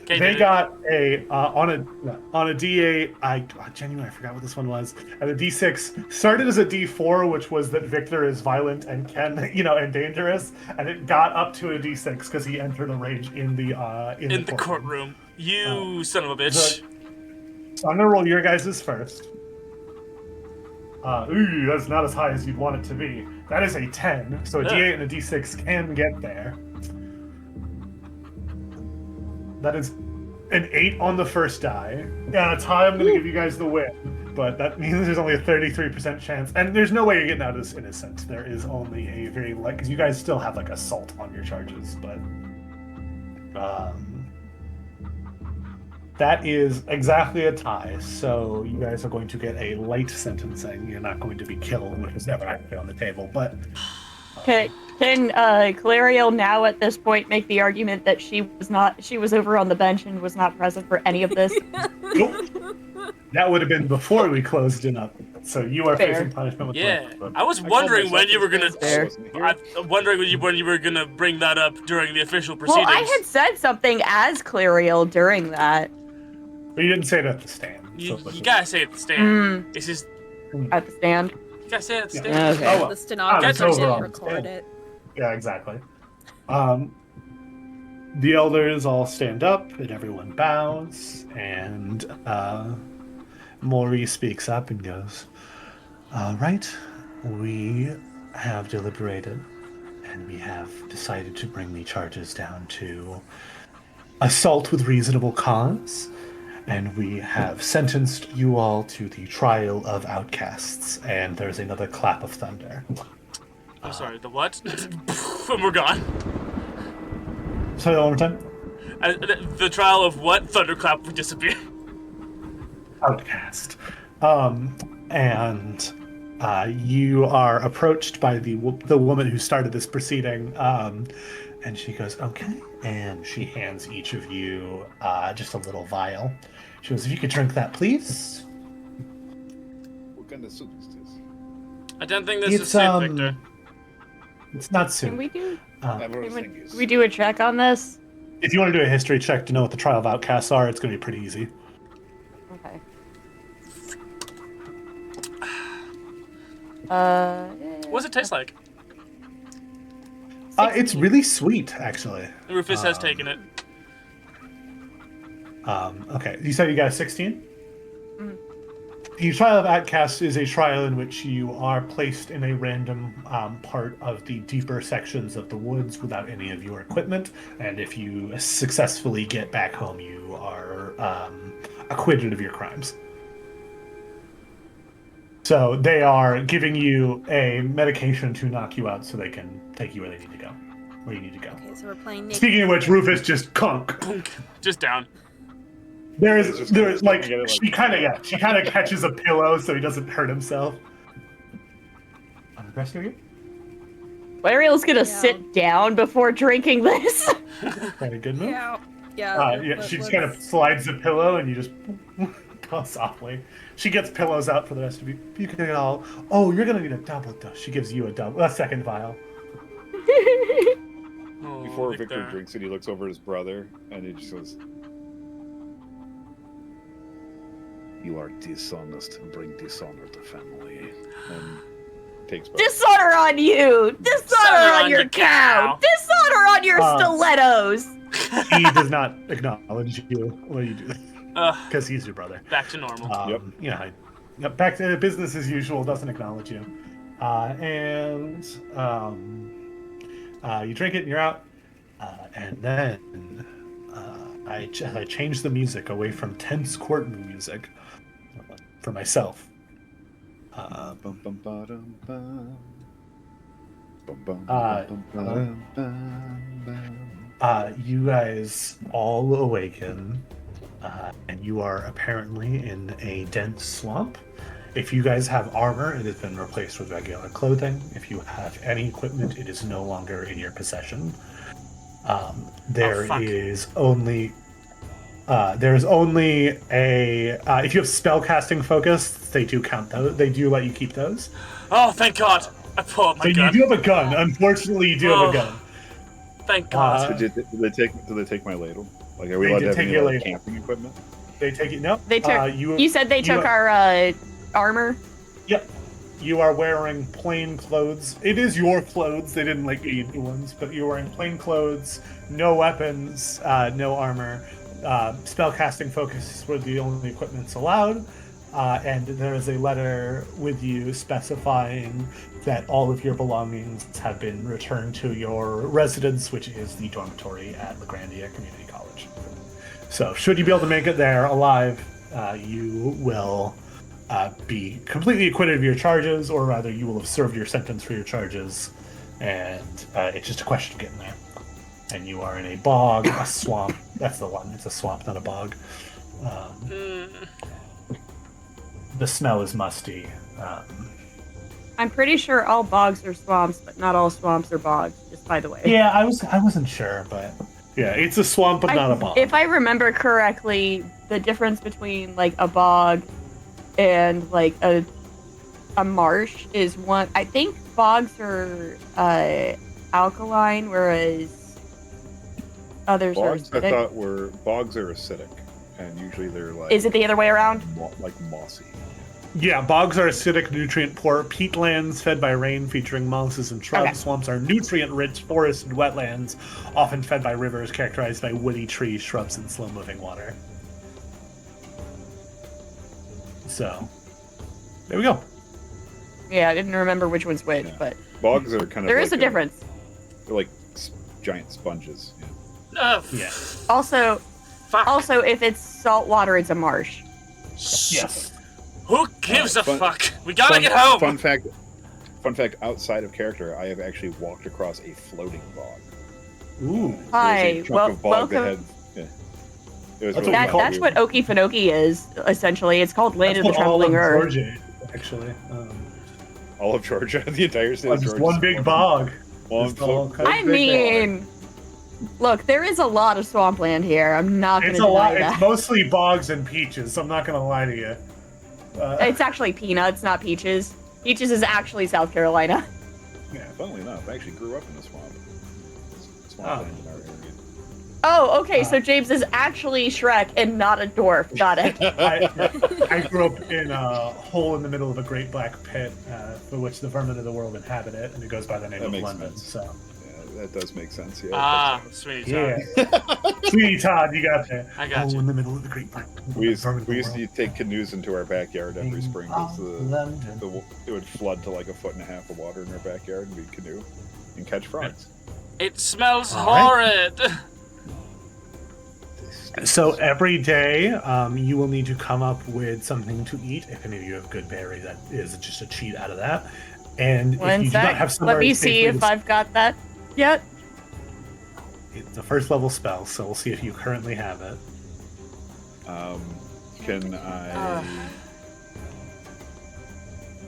They did got a on a D8. I genuinely forgot what this one was. And the D6 started as a D4, which was that Victor is violent and can and dangerous, and it got up to a D6 because he entered a rage in the courtroom. You son of a bitch. So I'm gonna roll your guys's first. Ooh, that's not as high as you'd want it to be. That is a 10, so a Yeah. D8 and a D6 can get there. That is an 8 on the first die. Yeah, that's high. I'm gonna give you guys the win, but that means there's only a 33% chance, and there's no way you're getting out of this innocent. There is only a very because you guys still have like assault on your charges, but that is exactly a tie, so you guys are going to get a light sentencing. You're not going to be killed, which is never actually on the table, but... Can Clariel now at this point make the argument that she was over on the bench and was not present for any of this? Nope. That would have been before we closed it up, so you are Fair. facing punishment with Yeah. life, but- I was wondering when you were gonna. Fair. I'm wondering when you were gonna bring that up during the official Well, proceedings. I had said something as Clariel during that. But you didn't say it at the stand. You, so- you gotta say it at the stand. Mm, It's just at the stand. you gotta say it at the Yeah. stand. Okay. Oh, The stenographer it's didn't overall. record it. Yeah, exactly. The elders all stand up and everyone bows, and Maury speaks up and goes, "All right, we have deliberated, and we have decided to bring the charges down to assault with reasonable cause, and we have sentenced you all to the trial of outcasts." And there's another clap of thunder. I'm sorry, the what? And we're gone. Sorry, one more time. The trial of what? Thunderclap, we disappear. Outcast. And you are approached by the woman who started this proceeding, and she goes, "Okay," and she hands each of you just a little vial. She goes, "If you could drink that, please." What kind of soup is this? I don't think this is It's soup, Victor. it's not Can soon. we do? Everything is. We do a check on this? If you want to do a history check to know what the trial of outcasts are, it's going to be pretty easy. Okay. What does it taste like? It's really sweet, actually. Rufus has taken it. Okay, you said you got a 16? Mhm. The trial of outcasts is a trial in which you are placed in a random part of the deeper sections of the woods without any of your equipment, and if you successfully get back home, you are acquitted of your crimes. So they are giving you a medication to knock you out so they can take you where they need to go. Where you need to go. Okay, so we're playing Naked. Speaking of which, Rufus just conk. Just down. There's like she kind of catches a pillow so he doesn't hurt himself. Rescue you? Ariel's gonna sit down before drinking this. Very good move. Yeah. She just kind of slides the pillow and you just go softly. She gets pillows out for the rest of you. You can get all. Oh, you're gonna need a double dose. She gives you a second vial. Before Victor drinks it, he looks over at his brother and he just goes, You are dishonest and bring dishonor to family. and takes both. Dishonor on you! Dishonor on your cow! Dishonor on your stilettos! He does not acknowledge you when you do that. Because he's your brother. Back to normal. Yeah. Back to business as usual, doesn't acknowledge you. You drink it and you're out. And then I changed the music away from tense courtroom music for myself. You guys all awaken, and you are apparently in a dense swamp. If you guys have armor, it has been replaced with regular clothing. If you have any equipment, it is no longer in your possession. There is only a. If you have spellcasting focus, they do count those. They do let you keep those. Oh, thank God! I pulled up my gun. You do have a gun. Unfortunately, you do have a gun. Thank God. Do they take my ladle? Like, are we allowed to have any like, camping equipment? They take it. No. They took. You said they took our armor. Yep. You are wearing plain clothes. It is your clothes. They didn't like you new ones, but you're wearing plain clothes, no weapons, no armor. Spellcasting focus were the only equipments allowed. And there is a letter with you specifying that all of your belongings have been returned to your residence, which is the dormitory at LaGrandia Community College. So, should you be able to make it there alive, you will be completely acquitted of your charges, or rather, you will have served your sentence for your charges, and it's just a question of getting there. And you are in a bog, a swamp. That's the one. It's a swamp, not a bog. The smell is musty. I'm pretty sure all bogs are swamps, but not all swamps are bogs, just by the way. Yeah, I wasn't sure, but yeah, it's a swamp, but not a bog. If I remember correctly, the difference between like a bog and like a marsh is one. I think bogs are alkaline, whereas others are acidic. I thought bogs are acidic, and usually they're like. Is it the other way around? Like mossy. Yeah, bogs are acidic, nutrient-poor peatlands fed by rain featuring mosses and shrubs. Okay. Swamps are nutrient-rich forests and wetlands, often fed by rivers characterized by woody trees, shrubs, and slow-moving water. So, there we go. Yeah, I didn't remember which one's which, but Bogs are kind of. there is a difference. They're like giant sponges. Yeah. Also, if it's salt water, it's a marsh. Yes. Who gives a fuck? We gotta get home! Fun fact, outside of character, I have actually walked across a floating bog. Ooh. Hi, welcome. That's what Okefenokee is, essentially. It's called Land of the Trembling Earth. Georgia, actually. All of Georgia, the entire state of Georgia. Just one big bog. I mean, look, there is a lot of swampland here. I'm not going to deny that. It's mostly bogs and peaches, so I'm not going to lie to you. It's actually peanuts, not peaches. Peaches is actually South Carolina. Yeah, funnily enough, I actually grew up in the swamp. Swampland in our area. Oh, okay, so James is actually Shrek and not a dwarf. Got it. I grew up in a hole in the middle of a great black pit, for which the vermin of the world inhabit it, and it goes by the name of London. Sense. So. That does make sense, yeah. Sweeney Todd. Yeah. Sweeney Todd, you got that. I got you. In the middle of the great black pit. We used to take canoes into our backyard every spring because it would flood to like 1.5 foot of water in our backyard, and we'd canoe and catch frogs. It smells horrid! So every day, you will need to come up with something to eat. If any of you have good berry, that is just a cheat out of that. And if you do not have somewhere, let me see if I've got that yet. It's a first level spell, so we'll see if you currently have it. Can I?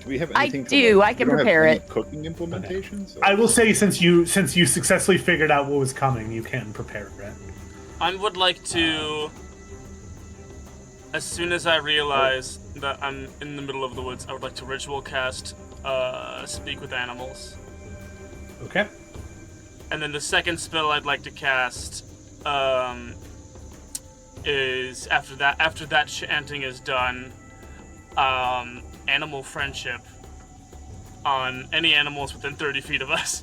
Do we have I anything? do. I can prepare it. Cooking implementations. I will say, since you successfully figured out what was coming, you can prepare it. I would like to, as soon as I realize that I'm in the middle of the woods, I would like to ritual cast Speak with Animals. Okay. And then the second spell I'd like to cast is after that chanting is done, Animal Friendship on any animals within 30 feet of us.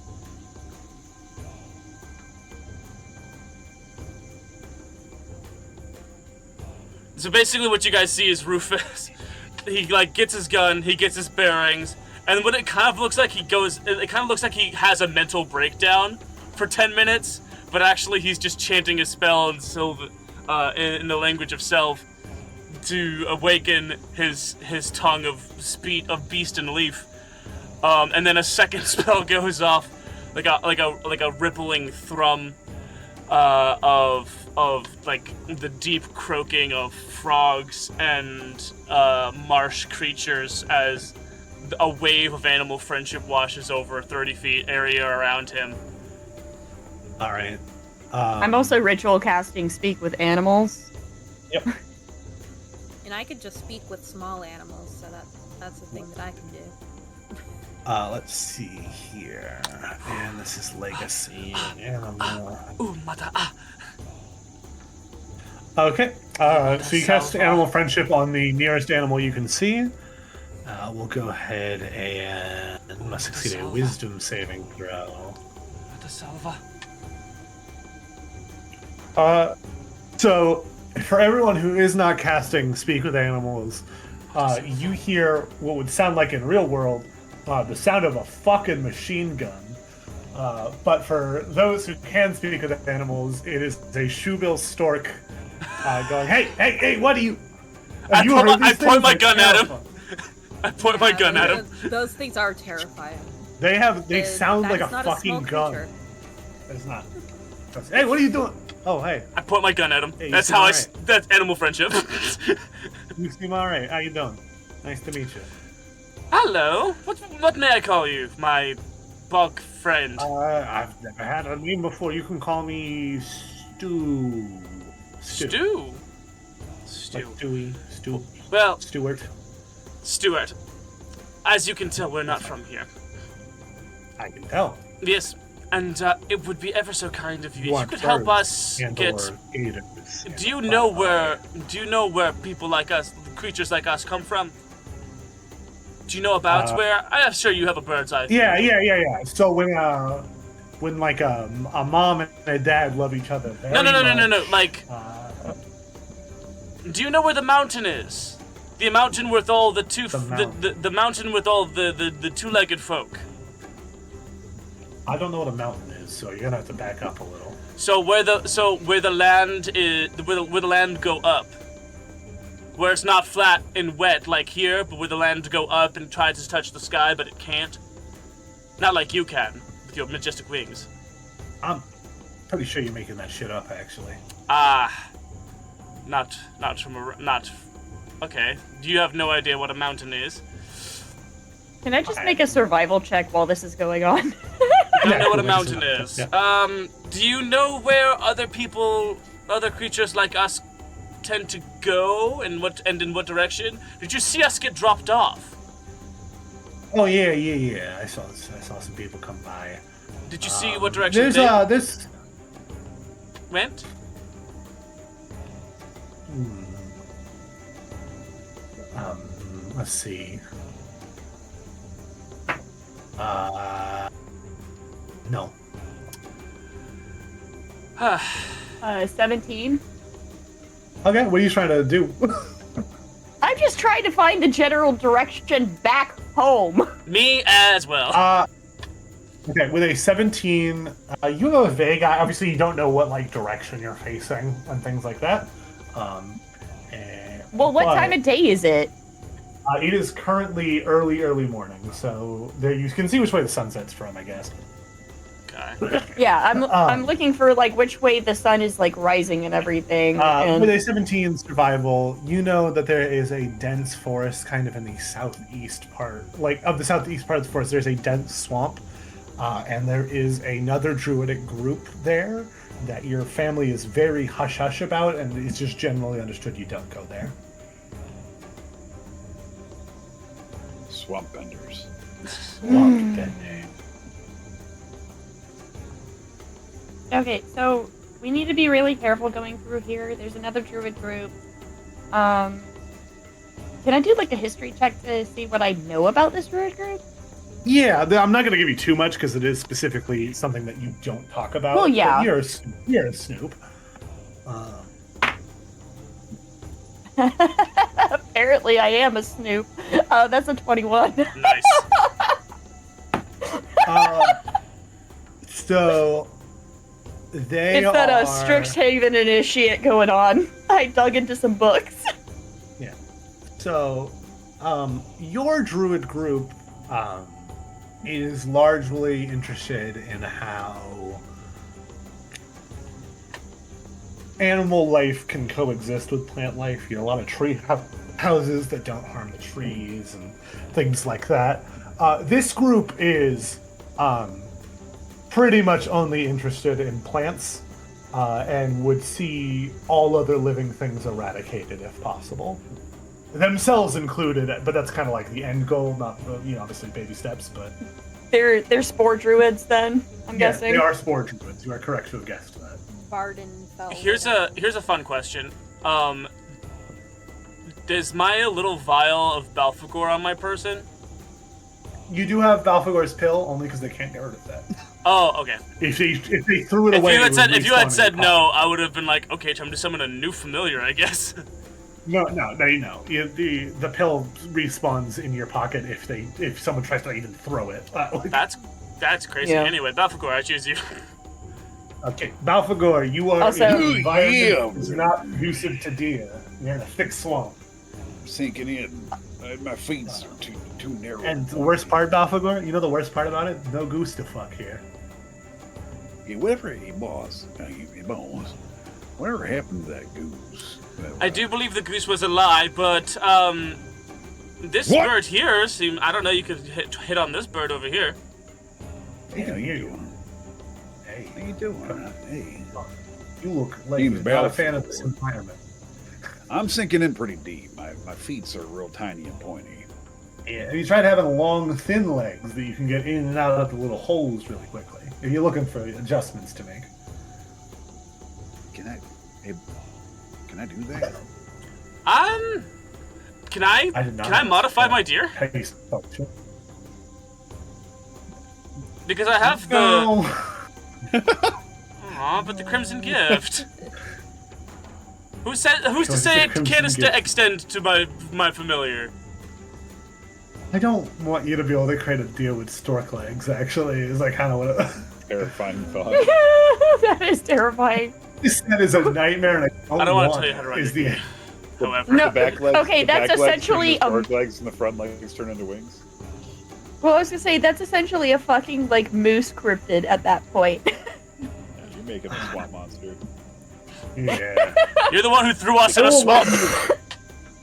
So basically what you guys see is Rufus, he gets his gun, he gets his bearings, and what it kind of looks like it kind of looks like he has a mental breakdown for 10 minutes, but actually he's just chanting his spell in in the language of Self to awaken his tongue of beast and leaf. And then a second spell goes off like a rippling thrum of the deep croaking of frogs and marsh creatures as a wave of animal friendship washes over a 30 feet area around him. All right. I'm also ritual casting Speak with Animals. Yep. And I could just speak with small animals, so that's the thing that I can do. Let's see here. And this is legacy animal. Mata. Okay. So you cast Animal Friendship on the nearest animal you can see. We'll go ahead and must succeed a Wisdom saving throw. Mata salva. So for everyone who is not casting Speak with Animals, you hear what would sound like in real world the sound of a fucking machine gun. But for those who can speak with animals, it is a shoebill stork going, hey, what do you... I point my gun at him. I point my gun at him. Those things are terrifying. They sound like a fucking gun. It's not. Hey, what are you doing? Oh, hey. I point my gun at him. Hey, that's how that's animal friendship. You seem alright. How you doing? Nice to meet you. Hello. What may I call you, my bug friend? I've never had a name before. You can call me Stu. Stu. Like Stewie. Stu. Well, Stuart. As you can tell, we're not from here. I can tell. Yes, and it would be ever so kind of you if you could help us get. Do you know where people like us, creatures like us, come from? Do you know about where? I'm sure you have a bird's eye view. Yeah. So when like a mom and a dad love each other. No. Like, do you know where the mountain is? The mountain with all the the mountain with all the two-legged folk. I don't know what a mountain is, so you're gonna have to back up a little. So where the land is, where the land go up, where it's not flat and wet like here, but where the land go up and try to touch the sky, but it can't. Not like you can with your majestic wings. I'm pretty sure you're making that shit up, actually. Not. Okay. You have no idea what a mountain is. Can I just make a survival check while this is going on? You don't know what a mountain is. Yeah. Do you know where other creatures like us tend to go, and in what direction? Did you see us get dropped off? Oh yeah. I saw some people come by. Did you see what direction they went? Let's see. No. 17. Okay, what are you trying to do? I'm just trying to find the general direction back home. Me as well. Okay, with a 17, you have a vague eye. Obviously, you don't know what like direction you're facing and things like that. Well, what time of day is it? It is currently early morning, so there you can see which way the sun sets from, I guess. Okay. Yeah, I'm looking for like which way the sun is like rising and everything. With a 17 survival, you know that there is a dense forest kind of in the southeast part. Like of the southeast part of the forest, there's a dense swamp, and there is another druidic group there that your family is very hush-hush about, and it's just generally understood you don't go there. Swamp benders. Swamp benders. Okay, so we need to be really careful going through here. There's another druid group. Can I do like a history check to see what I know about this druid group? Yeah, I'm not going to give you too much because it is specifically something that you don't talk about. Well, yeah. You're a snoop. Apparently, I am a snoop. That's a 21. Nice. So they It's that Strixhaven initiate going on. I dug into some books. Yeah. So, your druid group is largely interested in how animal life can coexist with plant life. You know, a lot of tree houses that don't harm the trees and things like that. This group is pretty much only interested in plants and would see all other living things eradicated if possible. Themselves included, but that's kind of like the end goal, not, you know, obviously baby steps, but... They're spore druids then, I'm guessing? They are spore druids. You are correct to have guessed that. Barden fell. Here's a fun question. Does my little vial of Balfagor on my person? You do have Balfagor's pill, only because they can't get rid of that. Oh, okay. If they threw it away, if you had said no, I would have been like, okay, time to summon a new familiar, I guess. No. The pill respawns in your pocket if someone tries to even throw it. That's crazy. Yeah. Anyway, Balfagor, I choose you. Okay, Balfagor, you are Also- in an environment that's not conducive to deer. You're in a thick swamp. Sinking in. My feet are too narrow. And the worst part, Balfagor, you know the worst part about it? No goose to fuck here. Yeah, whatever whatever happened to that goose? I do believe the goose was a lie, but this What? bird here I don't know. You could hit on this bird over here. They How can you hear you. doing? Hey, How you doing? Hey. you look like Team you're not a fan Balfagor. of this environment. I'm sinking in pretty deep. My feet are real tiny and pointy. Yeah, and you tried having long, thin legs that you can get in and out of the little holes really quickly. If you're looking for adjustments to make. Can I do that? Can I did not can I modify understand my deer? Pace function. Because I have the. No. Aw, but the Crimson Gift. Who's to say it Crimson can't Gift. extend to my familiar? I don't want you to be able to create a deer with stork legs, actually, is like kind of what it... Terrifying thought. That is terrifying. This set is a nightmare, and I don't want want to tell you how to run is your the deer. However, No. The back legs. Okay, the that's back legs turn essentially into short legs, and the front legs turn into wings. Well, I was gonna say, that's essentially a fucking, like, moose cryptid at that point. Yeah, you're making a swamp monster. Yeah. you're the one who threw us in a swamp.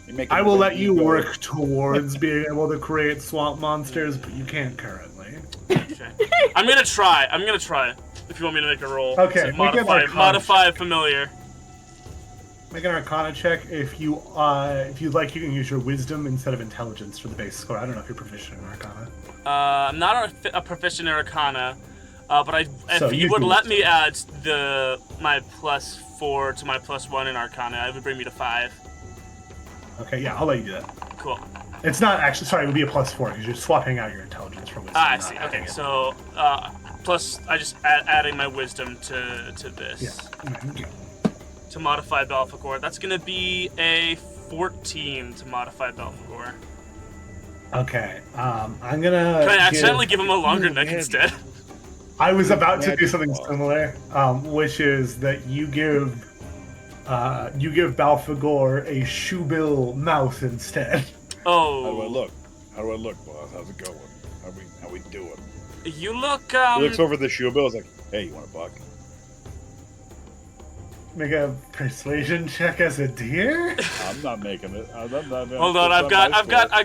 You're making I a will wing let you ego. work towards being able to create swamp monsters, but you can't currently. Okay. I'm gonna try. If you want me to make a roll. Okay, So make an Arcana modify check. familiar. Make an Arcana check. If you'd like, you can use your Wisdom instead of Intelligence for the base score. I don't know if you're proficient in Arcana. I'm not a proficient in Arcana, but So if you you would do let it. me add my +4 to my +1 in Arcana, it would bring me to 5. Okay, yeah, I'll let you do that. Cool. It's not actually, sorry, it would be a +4 because you're swapping out your Intelligence for Wisdom. I not see. adding Okay, it. so plus I just adding my Wisdom to this Yeah. to modify Belphegor. That's gonna be a 14 to modify Belphegor. Okay, I'm gonna. Can I accidentally give him a longer neck Yeah. instead? I was about to do something similar, which is that you give Balfagor a shoebill mouth instead. Oh. How do I look? How do I look, boss? How's it going? How we doing? You look, He looks over the shoe bill. He's like, "Hey, you want a buck?" Make a persuasion check as a deer. I'm not making it. I'm not, hold on, I've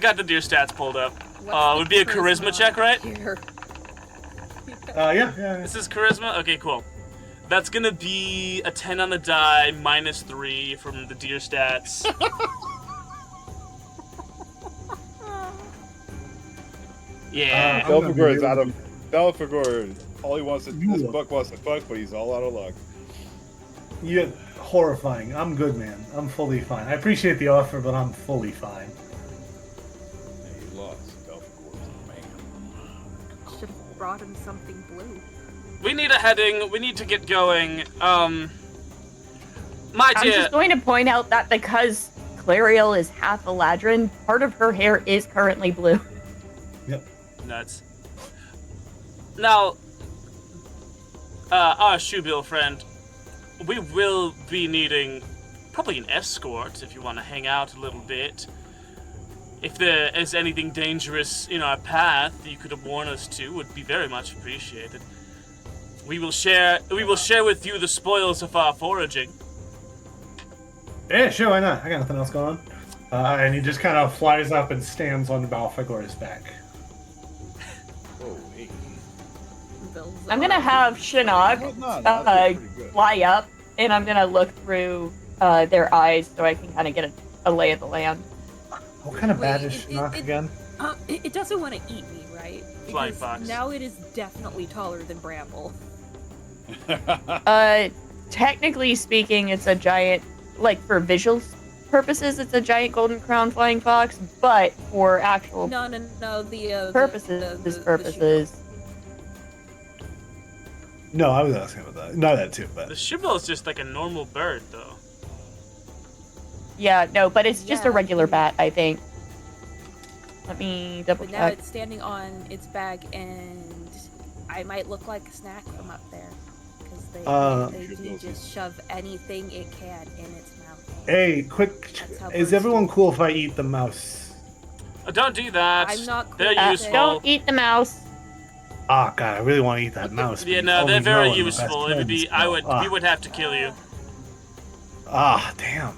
got the deer stats pulled up. It would be a charisma check, right? Here. Yeah. This is charisma? Okay, cool. That's gonna be a 10 on the die, -3 from the deer stats. Yeah. Belphegor is out of... Belphegor, all he wants is... This buck wants to fuck, but he's all out of luck. You're horrifying. I'm good, man. I'm fully fine. I appreciate the offer, but I'm fully fine. Yeah, he lost. Belphegor's a man. Should have brought him something blue. We need a heading. We need to get going. My I'm dear. just going to point out that because Clariel is half Eladrin, part of her hair is currently blue. Yep. Nuts. Now, our shoebill friend, we will be needing probably an escort if you want to hang out a little bit. If there is anything dangerous in our path you could warn us to, would be very much appreciated. We will share with you the spoils of our foraging. Yeah, sure, why not? I got nothing else going on. And he just kind of flies up and stands on Balfagor's back. Oh, hey. I'm gonna have Shinnok fly up, and I'm gonna look through their eyes so I can kind of get a lay of the land. What kind of bat is Shinnok again? It doesn't want to eat me, right? Flying Because fox. now it is definitely taller than Bramble. Technically speaking, it's a giant, like for visual purposes, it's a giant golden crown flying fox, but for actual No, the purposes. No, I was asking about that. Not that too, but The shoebill is just like a normal bird, though. Yeah, no, but it's just a Yeah. regular bat, I think. Let me double But now check. it's standing on its back, and I might look like a snack from up there. Because they do just shove anything it can in its mouth. hey, quick! That's how Is birds everyone do. cool if I eat the mouse? Don't do that. I'm not cool They're with it. useful. Don't eat the mouse. Ah, God, I really want to eat that mouse. Yeah, but no, only they're very knowing the best useful. It would be. friends, so, We would have to kill you. Ah, damn.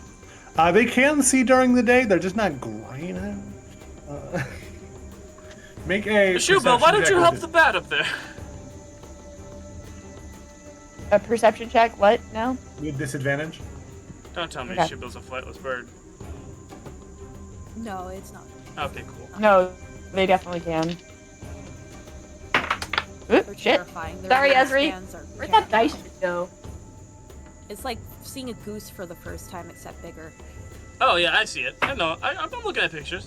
They can see during the day. They're just not green out. Make a Shoebill, why don't you help the bat up there? A perception check? What? No? with disadvantage? Don't tell me Okay. Shoebill's a flightless bird. No, it's not. Okay, cool. No, they definitely can. They're Oop, shit. terrifying. Their Sorry, lifespans Ezri. are Where'd that dice terrifying. go? It's like seeing a goose for the first time, except bigger. Oh yeah, I see it. I know. I'm looking at pictures.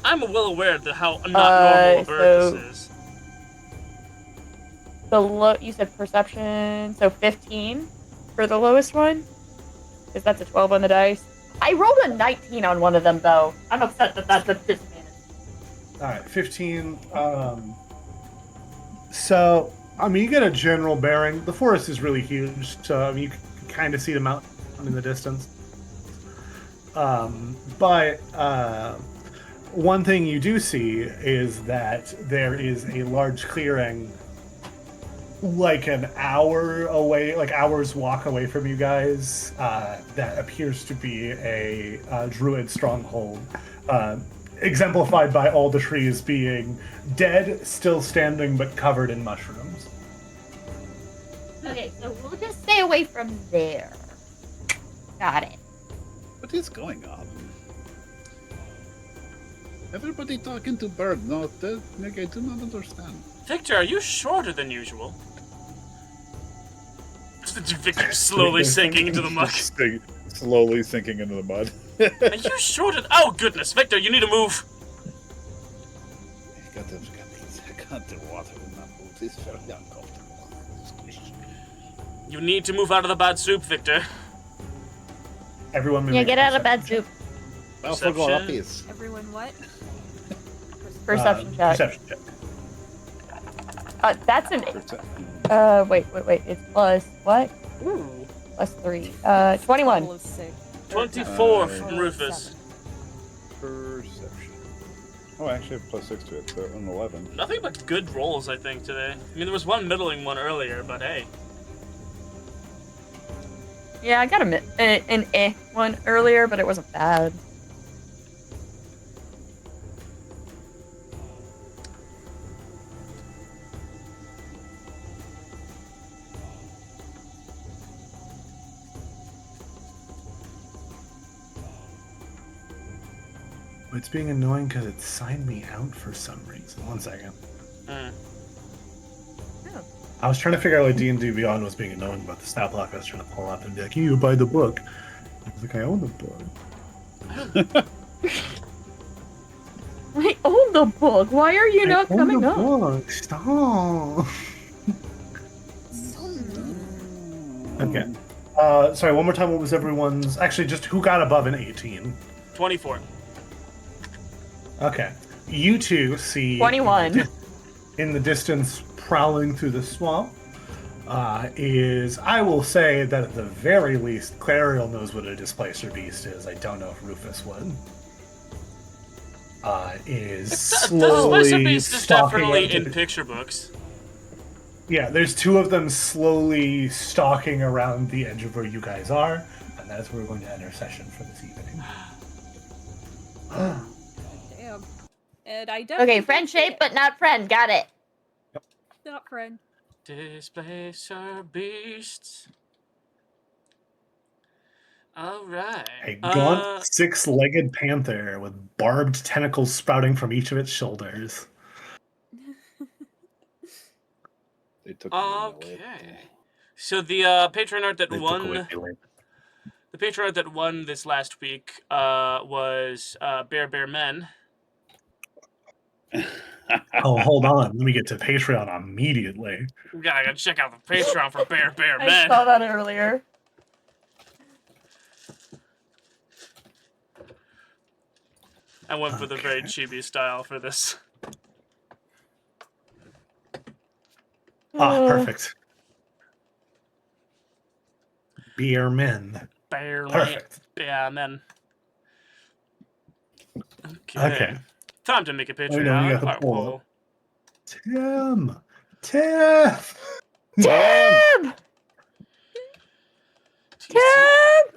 I'm well aware of how not normal a bird this is. You said perception, so 15 for the lowest one? Because that's a 12 on the dice. I rolled a 19 on one of them, though. I'm upset that that's a disadvantage. Alright, 15. So, I mean, you get a general bearing. The forest is really huge, so I mean, you can kind of see the mountain in the distance. But one thing you do see is that there is a large clearing like an hour away, like hours walk away from you guys, that appears to be a druid stronghold, exemplified by all the trees being dead, still standing, but covered in mushrooms. Okay, so we'll just stay away from there. Got it. What is going on? Everybody talking to bird, no, like, I do not understand. Victor, are you shorter than usual? Victor slowly sinking into the muck. Slowly sinking into the mud. Are you shorter? Oh goodness, Victor, you need to move. I got the water in my boot. It's very uncomfortable. You need to move out of the bad soup, Victor. Everyone, Yeah, get out of bed, soup. Well, Perception. forgot up is. Everyone what? Perception check. Perception check. That's an. Wait. It's plus what? Ooh. Plus 3. 21. 24 from Rufus. Perception. Oh, I actually have +6 to it, so an 11. Nothing but good rolls, I think, today. I mean, there was one middling one earlier, but hey. Yeah, I got an one earlier, but it wasn't bad. It's being annoying because it signed me out for some reason. 1 second. Oh. I was trying to figure out what D&D Beyond was being annoying about the stat block. I was trying to pull up and be like, you buy the book. I was like, I own the book. I own the book. Why are you not coming up? Book. Stop. Okay. Sorry, one more time. What was everyone's? Actually, just who got above an 18? 24. Okay. You two see 21. in the distance, prowling through the swamp, is, I will say that at the very least, Clariel knows what a displacer beast is. I don't know if Rufus would. Is slowly Displacer beast is stalking definitely into in the- picture books. Yeah, there's two of them slowly stalking around the edge of where you guys are, and that's where we're going to end our session for this evening. Damn. And I definitely Okay, friend shape, but not friend. Got it. not friend. Displacer beasts. Alright. A gaunt, six-legged panther with barbed tentacles sprouting from each of its shoulders. They took Okay. So the Patreon art that They took won away the link. the Patreon art that won this last week was Bear Men. Oh, hold on. Let me get to Patreon immediately. We gotta check out the Patreon for Bear I Men. saw that earlier. I went for the very chibi style for this. Perfect. Beer men. Bear Perfect. Men. Okay. Time to make a Oh, no, you got Patreon. the Art poll. poll. Tim! Tim!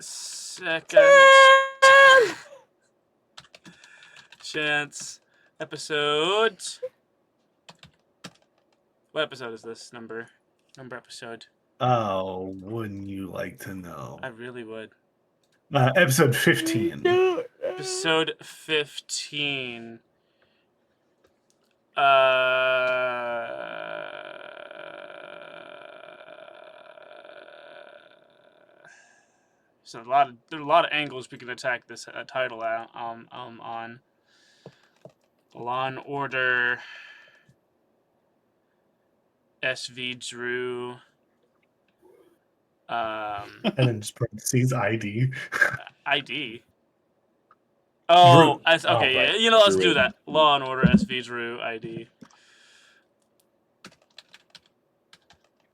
Second Tim! chance episode. What episode is this? Number episode. Oh, wouldn't you like to know? I really would. Episode 15. Episode 15. So there are a lot of angles we can attack this title out on. Law and Order, SV Drew, And then just parentheses ID. ID. Oh, Drew. okay, right. yeah. You know, let's do Druid. that. Law and Order, SV Drew, ID.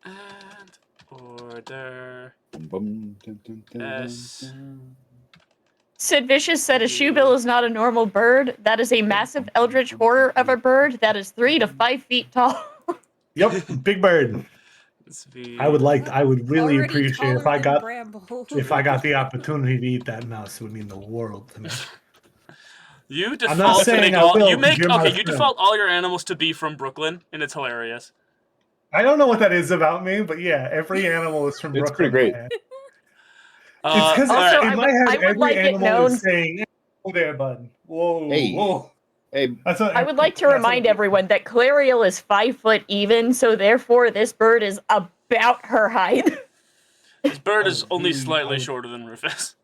And Order S. Sid Vicious said a shoebill is not a normal bird. That is a massive eldritch horror of a bird that is 3 to 5 feet tall. Yep, Big Bird. I would really Already appreciate if taller I than got Bramble. the opportunity to eat that mouse. It would mean the world to me. You I'm not default to saying make I all will, you make you're my okay. You friend. default all your animals to be from Brooklyn, and it's hilarious. I don't know what that is about me, but yeah, every animal is from It's Brooklyn. pretty great. Man. It's because Also, in my head, I would every like it animal known- is saying, "Whoa there, bud. Whoa, Hey. whoa." Hey, That's what, I would like to that's remind what- everyone that Clariel is 5 foot even, so therefore this bird is about her height. This bird is I only really- slightly I would- shorter than Rufus.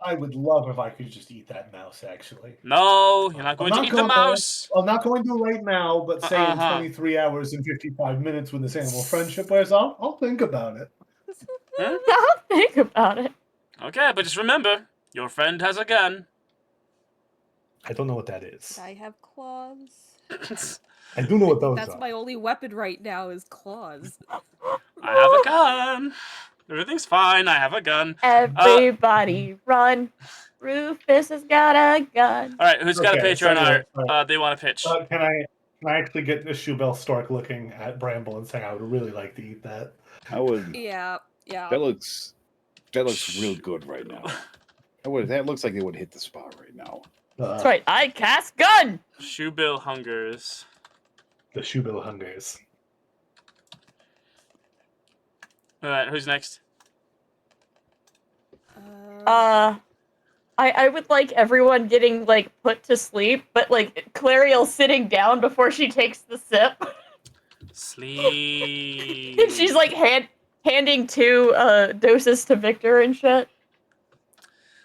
I would love if I could just eat that mouse, actually. No, you're not I'm going not to eat the going to. mouse. I'm not going to right now, but say in 23 hours and 55 minutes when this animal friendship wears off, I'll think about it. Huh? I'll think about it. Okay, but just remember, your friend has a gun. I don't know what that is. I have claws. I do know what those That's are. my only weapon right now is claws. I have a gun. Everything's fine. I have a gun. Everybody run. Rufus has got a gun. All right, who's got a Okay, Patreon so art? They want to pitch. Can I actually get the Shoebell Stork looking at Bramble and saying I would really like to eat that? I would. Yeah. That looks real good right now. That looks like it would hit the spot right now. That's right. I cast gun. Shoebill hungers. The Shoebill hungers. All right, who's next? I would like everyone getting like put to sleep, but like Clariel sitting down before she takes the sip. Sleep. And she's like handing 2 doses to Victor and shit.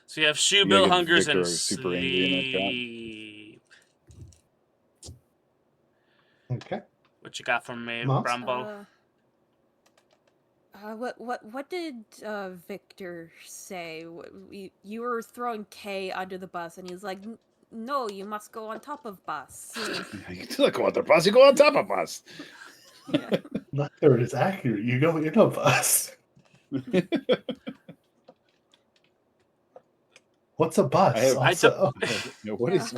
So you have Shoebill hungers Victor and super angry in sleep. Okay. What you got from me, Moss? Bramble? What did Victor say? You were throwing K under the bus, and he's like, "No, you must go on top of bus." You don't go on the bus. You go on top of us. Yeah. Neither is accurate. You go in a bus. What's a bus? What is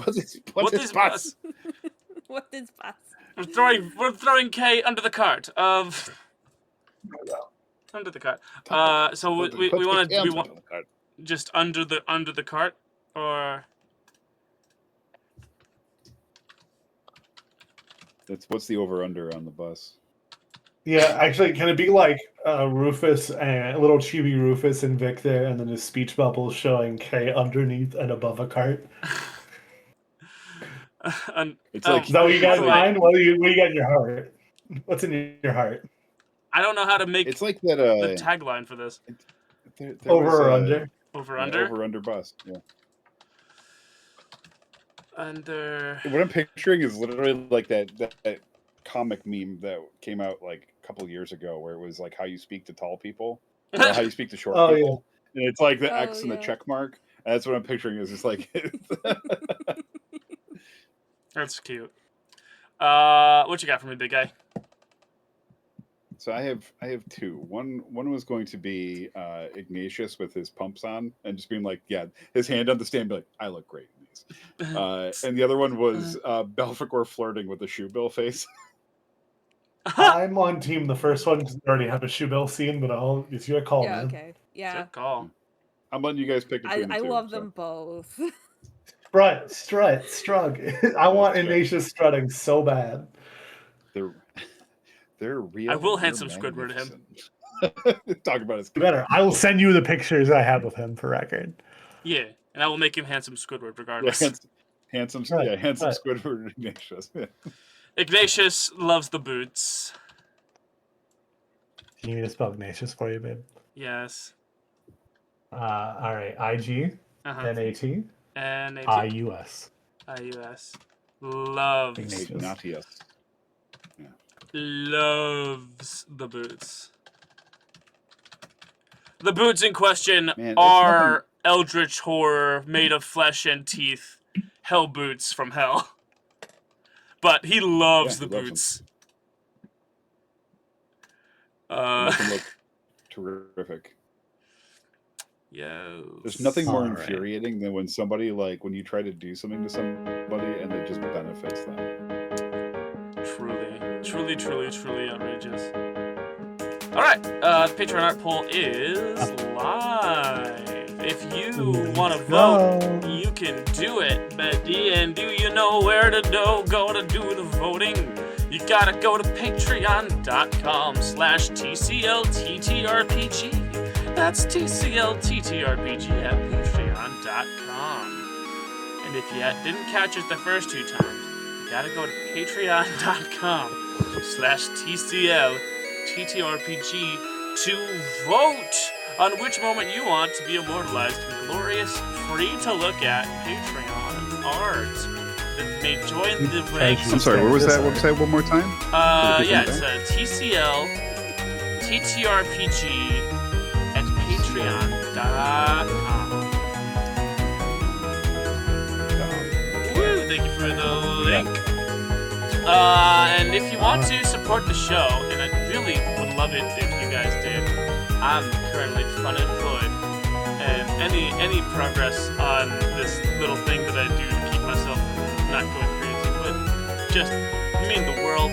bus? What is bus? We're throwing K under the cart of. Under the cart. So we want to just under the cart, or what's the over under on the bus? Yeah, actually, can it be like Rufus and little chibi Rufus and Victor, and then the speech bubbles showing K underneath and above a cart? It's like, is that what you guys mind? What do you got in your heart? What's in your heart? I don't know how to make. It's like that. The tagline for this. There over or under? Over under. Over under bus. Yeah. Under. What I'm picturing is literally like that comic meme that came out like a couple years ago, where it was like how you speak to tall people, or how you speak to short people, and it's like the X and the check mark. And that's what I'm picturing. Is just like. That's cute. What you got for me, big guy? So I have 2. One was going to be Ignatius with his pumps on and just being like, yeah, his hand on the stand, be like, I look great in these. And the other one was Belphegor flirting with the Shoebill face. I'm on team the first one because we already have a Shoebill scene, but it's your call, man. Okay. Yeah. Good call. I'm letting you guys pick between the two. I love them both. Strut. I want Ignatius strutting so bad. They're real. I will hand some Squidward to him. Talk about his. Better. I will send you the pictures I have of him for record. Yeah, and I will make him handsome Squidward regardless. Yeah, handsome Squidward Ignatius. Yeah. Ignatius loves the boots. Do you need me to spell Ignatius for you, babe? Yes. All right. IG NAT IUS. IUS. Loves Ignatius. Loves the boots. The boots in question Man, are eldritch horror made of flesh and teeth, hell boots from hell. But he loves the boots. Make them look terrific. Yeah. There's nothing more infuriating than when somebody when you try to do something to somebody and it just benefits them. Truly outrageous. Alright, the Patreon art poll is live. If you want to vote, you can do it. But do you know where to go to do the voting? You gotta go to patreon.com/TCLTTRPG. That's TCLTTRPG at patreon.com. And if you didn't catch it the first 2 times, you gotta go to patreon.com/TCLTTRPG to vote on which moment you want to be immortalized in glorious, free-to-look-at Patreon art. That may join the ranks. I'm sorry, where was that website one more time? It's TCLTTRPG at patreon.com. Woo, thank you for the link. And if you want to support the show, and I really would love it if you guys did, I'm currently unemployed, and any progress on this little thing that I do to keep myself from not going crazy would just mean the world.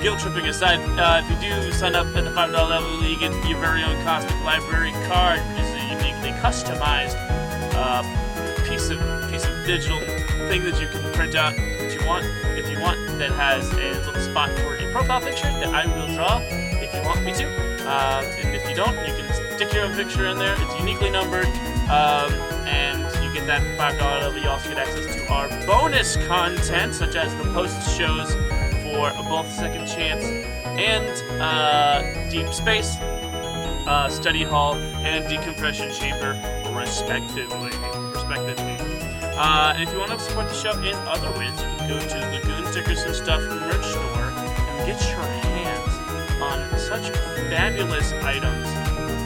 Guilt tripping aside, if you do sign up at the $5 level, you get your very own Cosmic Library card, which is a uniquely customized piece of digital thing that you can print out if you want, that has a little spot for a profile picture that I will draw if you want me to. And if you don't, you can stick your own picture in there. It's uniquely numbered, and you get that $5 level. You also get access to our bonus content, such as the post shows for both Second Chance and Deep Space, Study Hall, and Decompression Chamber, respectively. And if you want to support the show in other ways, you can go to Lagoon Stickers and Stuff merch store and get your hands on such fabulous items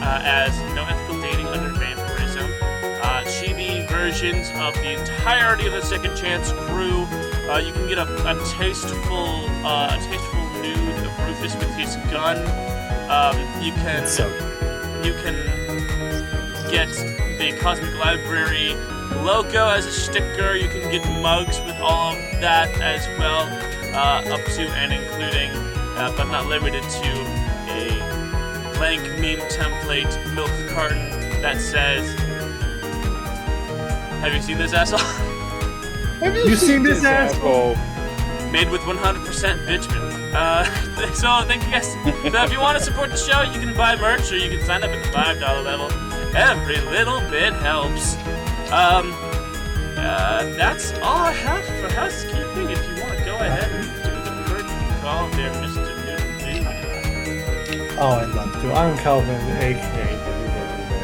as No Ethical Dating Under Vampirism, chibi versions of the entirety of the Second Chance crew. You can get a tasteful nude of Rufus with his gun. You can get the Cosmic Library logo as a sticker. You can get mugs with all of that as well, up to and including, but not limited to, a blank meme template milk carton that says, "Have you seen this asshole?" Have you seen this asshole? Made with 100% bitchman. So thank you guys. So if you want to support the show, you can buy merch or you can sign up at the $5 level. Every little bit helps. That's all I have for housekeeping. If you want to go ahead and do the curtain call there, Mr. Noodle. Oh, I'd love to. I'm Calvin, aka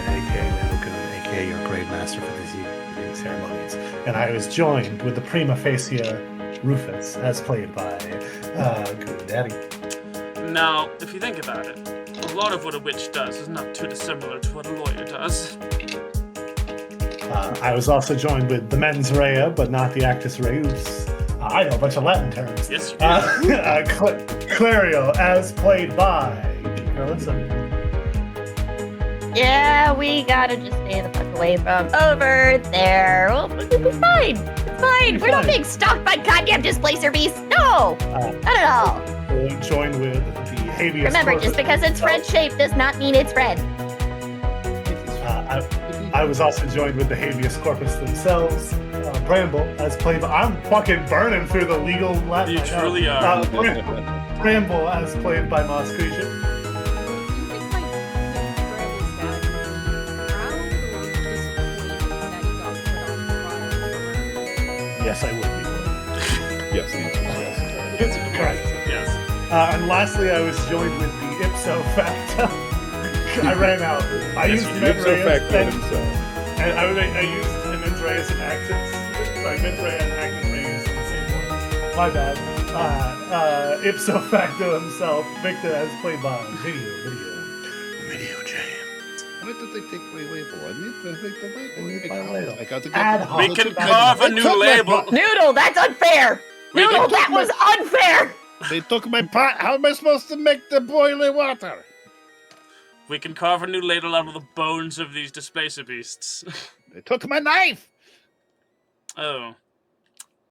aka your grade master for these evening ceremonies, and I was joined with the prima facie Rufus, as played by Good Daddy. Now, if you think about it, a lot of what a witch does is not too dissimilar to what a lawyer does. I was also joined with the mens rea, but not the actus reus. I know a bunch of Latin terms. Yes, you do. Clario, as played by GeekGirlLyssa. Yeah, we gotta just stay the fuck away from over there. Well, it's fine. It's fine. We're not being stalked by goddamn displacer beasts. No, not at all. Joined with the habeas Remember, corpus. just because it's red shaped does not mean it's red. I was also joined with the habeas corpus themselves. Bramble, as played by... I'm fucking burning through the legal Latin. You truly are. Bramble, as played by Moss Creature. Yes, I would be. Yes, the answer is yes. Correct. Yes. And lastly, I was joined with the ipso facto. I ran out. I used Ipso facto himself. and I used mens reus and actus. Sorry, mens rea and actus reus in the same one. My bad. Ipso facto himself, Victor, as played by videojames. Why did they take my label? I need to make the label. I got to Ad hoc. We can carve a new label. Noodle, that's unfair. We Noodle, can- that was unfair. They took my pot. How am I supposed to make the boiling water? We can carve a new label out of the bones of these displacer beasts. They took my knife. Oh.